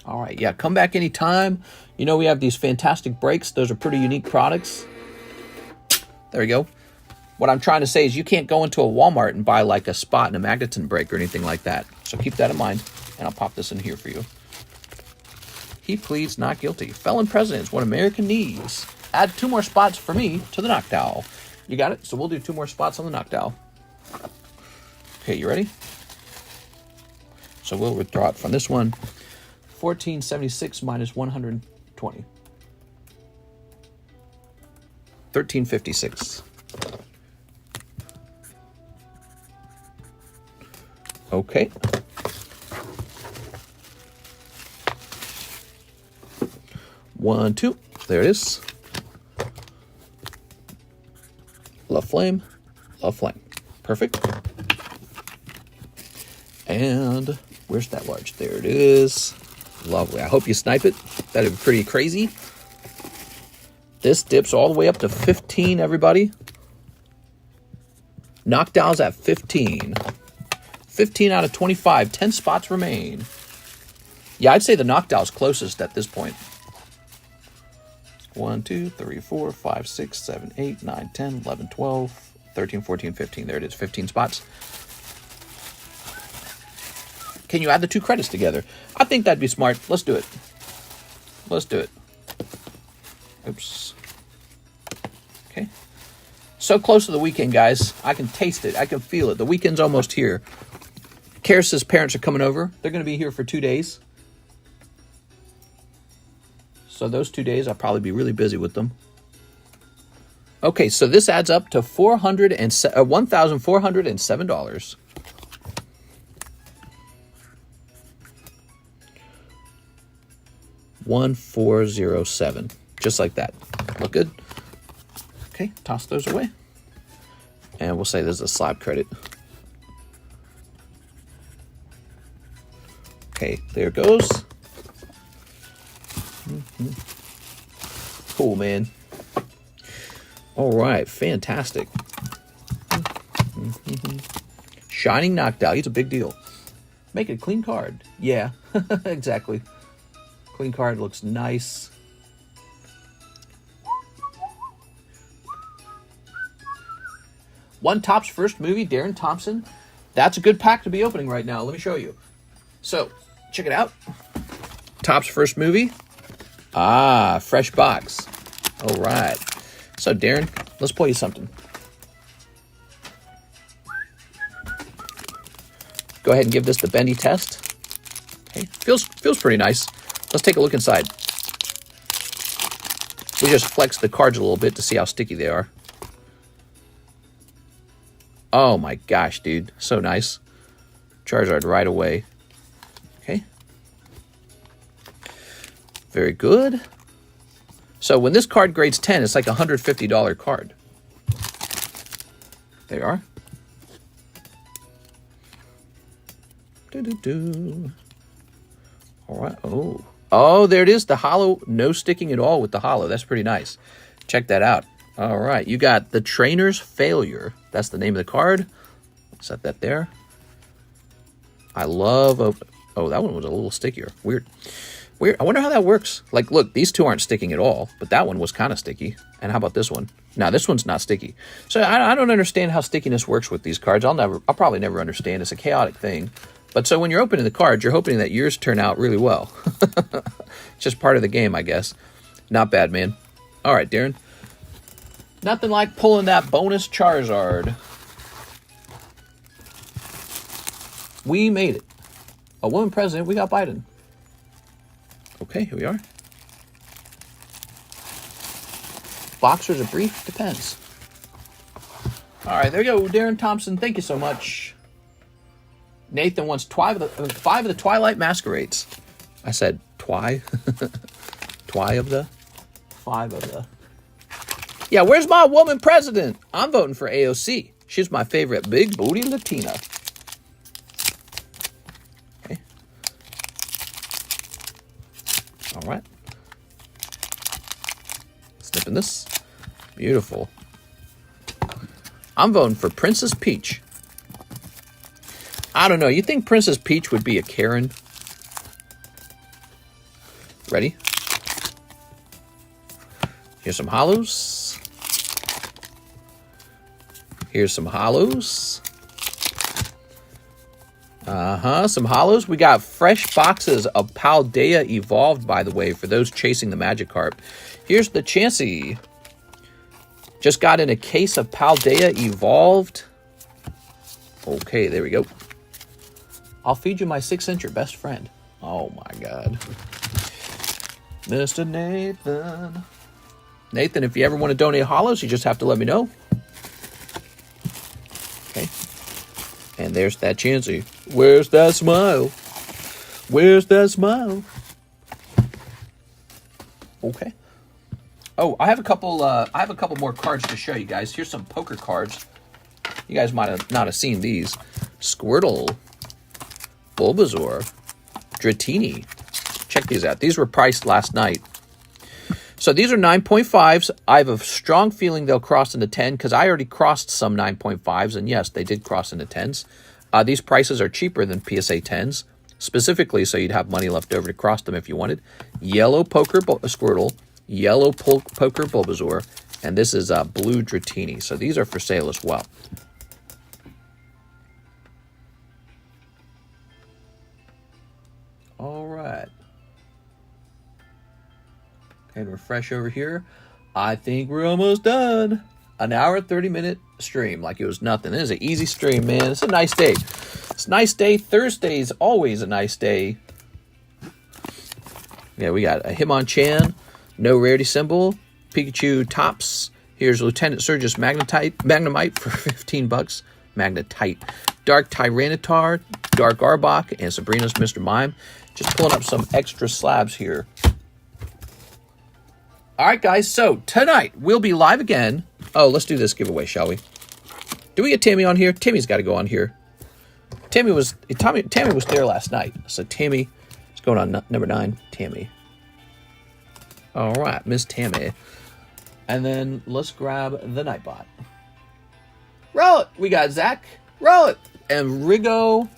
[SPEAKER 1] All right, yeah, come back anytime. You know, we have these fantastic breaks. Those are pretty unique products. There we go. What I'm trying to say is you can't go into a Walmart and buy like a spot and a magneton break or anything like that. So keep that in mind. And I'll pop this in here for you. He pleads not guilty. Felon president is what America needs. Add 2 more spots for me to the knockdown. You got it? So we'll do 2 more spots on the knockdown. Okay, you ready? So we'll withdraw it from this one. 1476 minus 120. 1356. Okay. One, two. There it is. Love flame. Love flame. Perfect. And where's that large? There it is. Lovely. I hope you snipe it. That'd be pretty crazy. This dips all the way up to 15, everybody. Knockdown's at 15. 15 out of 25. 10 spots remain. Yeah, I'd say the knockdown's closest at this point. 1, 2, 3, 4, 5, 6, 7, 8, 9, 10, 11, 12, 13, 14, 15. There it is. 15 spots. Can you add the 2 credits together? I think that'd be smart. Let's do it. Let's do it. Oops. Okay. So close to the weekend, guys. I can taste it. I can feel it. The weekend's almost here. Karis's parents are coming over. They're going to be here for 2 days. So those 2 days, I'll probably be really busy with them. Okay, so this adds up to $1,407. $1,407, just like that. Look good. Okay, toss those away, and we'll say there's a slab credit. Okay, there it goes. Cool, man. All right, fantastic. Shining knockdown. It's a big deal. Make it a clean card. Yeah, exactly. Clean card looks nice. One Top's first movie, Darren Thompson. That's a good pack to be opening right now. Let me show you. So, check it out. Top's first movie. Ah, fresh box. All right. So, Darren, let's play you something. Go ahead and give this the bendy test. Okay, feels pretty nice. Let's take a look inside. We just flex the cards a little bit to see how sticky they are. Oh my gosh, dude. So nice. Charizard right away. Okay. Very good. So when this card grades 10, it's like a $150 card. There you are. All right. Oh, there it is. The holo. No sticking at all with the holo. That's pretty nice. Check that out. All right. You got the Trainer's Failure. That's the name of the card. Set that there. I love... Oh, that one was a little stickier. Weird. I wonder how that works. Like, look, these two aren't sticking at all, but that one was kind of sticky. And how about this one? Now, this one's not sticky. So I don't understand how stickiness works with these cards. I'll probably never understand. It's a chaotic thing. But so when you're opening the cards, you're hoping that yours turn out really well. It's just part of the game, I guess. Not bad, man. All right, Darren. Nothing like pulling that bonus Charizard. We made it. A woman president, we got Biden. Okay, here we are. Boxers or brief? Depends. All right, there you go, Darren Thompson. Thank you so much. Nathan wants 5 of the Twilight Masquerades. I said twi. Twi of the 5 of the. Yeah, where's my woman president? I'm voting for AOC. She's my favorite big booty Latina. Okay. All right. Snipping this. Beautiful. I'm voting for Princess Peach. I don't know. You think Princess Peach would be a Karen? Ready? Here's some hollows. Here's some hollows. Some hollows. We got fresh boxes of Paldea Evolved, by the way, for those chasing the Magikarp. Here's the Chansey. Just got in a case of Paldea Evolved. Okay, there we go. I'll feed you my 6-inch, your best friend. Oh my God. Mr. Nathan. Nathan, if you ever want to donate hollows, you just have to let me know. Okay. And there's that Chansey. Where's that smile? Where's that smile? Okay. Oh, I have a couple more cards to show you guys. Here's some poker cards. You guys might have not have seen these. Squirtle, Bulbasaur, Dratini. Check these out. These were priced last night. So these are 9.5s. I have a strong feeling they'll cross into 10 because I already crossed some 9.5s, and yes, they did cross into 10s. These prices are cheaper than PSA 10s, specifically so you'd have money left over to cross them if you wanted. Yellow Poker Squirtle, Yellow Poker Bulbasaur, and this is Blue Dratini. So these are for sale as well. All right. And refresh over here. I think we're almost done. An hour, 30-minute stream like it was nothing. It is an easy stream, man. It's a nice day. It's a nice day. Thursday is always a nice day. Yeah, we got a Hitmonchan, no rarity symbol, Pikachu Tops. Here's Lieutenant Surge's Magnemite for 15 bucks. Magnetite. Dark Tyranitar, Dark Arbok, and Sabrina's Mr. Mime. Just pulling up some extra slabs here. All right, guys, so tonight we'll be live again. Oh, let's do this giveaway, shall we? Do we get Tammy on here? Tammy's got to go on here. Tammy was there last night. So Tammy is going on number 9. Tammy. All right, Miss Tammy. And then let's grab the Nightbot. Roll it. We got Zach. Roll it. And Rigo.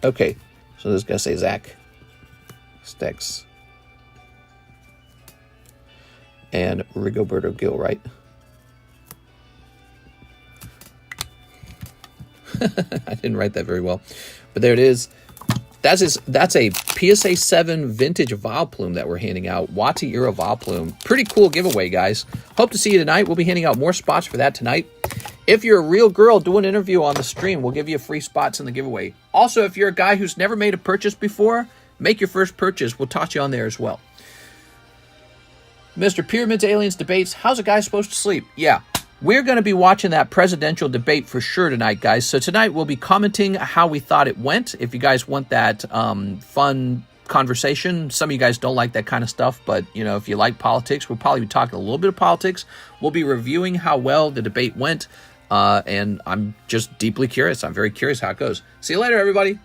[SPEAKER 1] Okay, so this guy say Zach. Stex. And Rigoberto Gil, right? I didn't write that very well. But there it is. That's a PSA 7 vintage Vileplume that we're handing out. Wati Era Vileplume. Pretty cool giveaway, guys. Hope to see you tonight. We'll be handing out more spots for that tonight. If you're a real girl, do an interview on the stream. We'll give you free spots in the giveaway. Also, if you're a guy who's never made a purchase before, make your first purchase. We'll toss you on there as well. Mr. Pyramids, Aliens, Debates. How's a guy supposed to sleep? Yeah, we're going to be watching that presidential debate for sure tonight, guys. So tonight we'll be commenting how we thought it went. If you guys want that fun conversation, some of you guys don't like that kind of stuff, but you know, if you like politics, we'll probably be talking a little bit of politics. We'll be reviewing how well the debate went, and I'm just deeply curious. I'm very curious how it goes. See you later, everybody.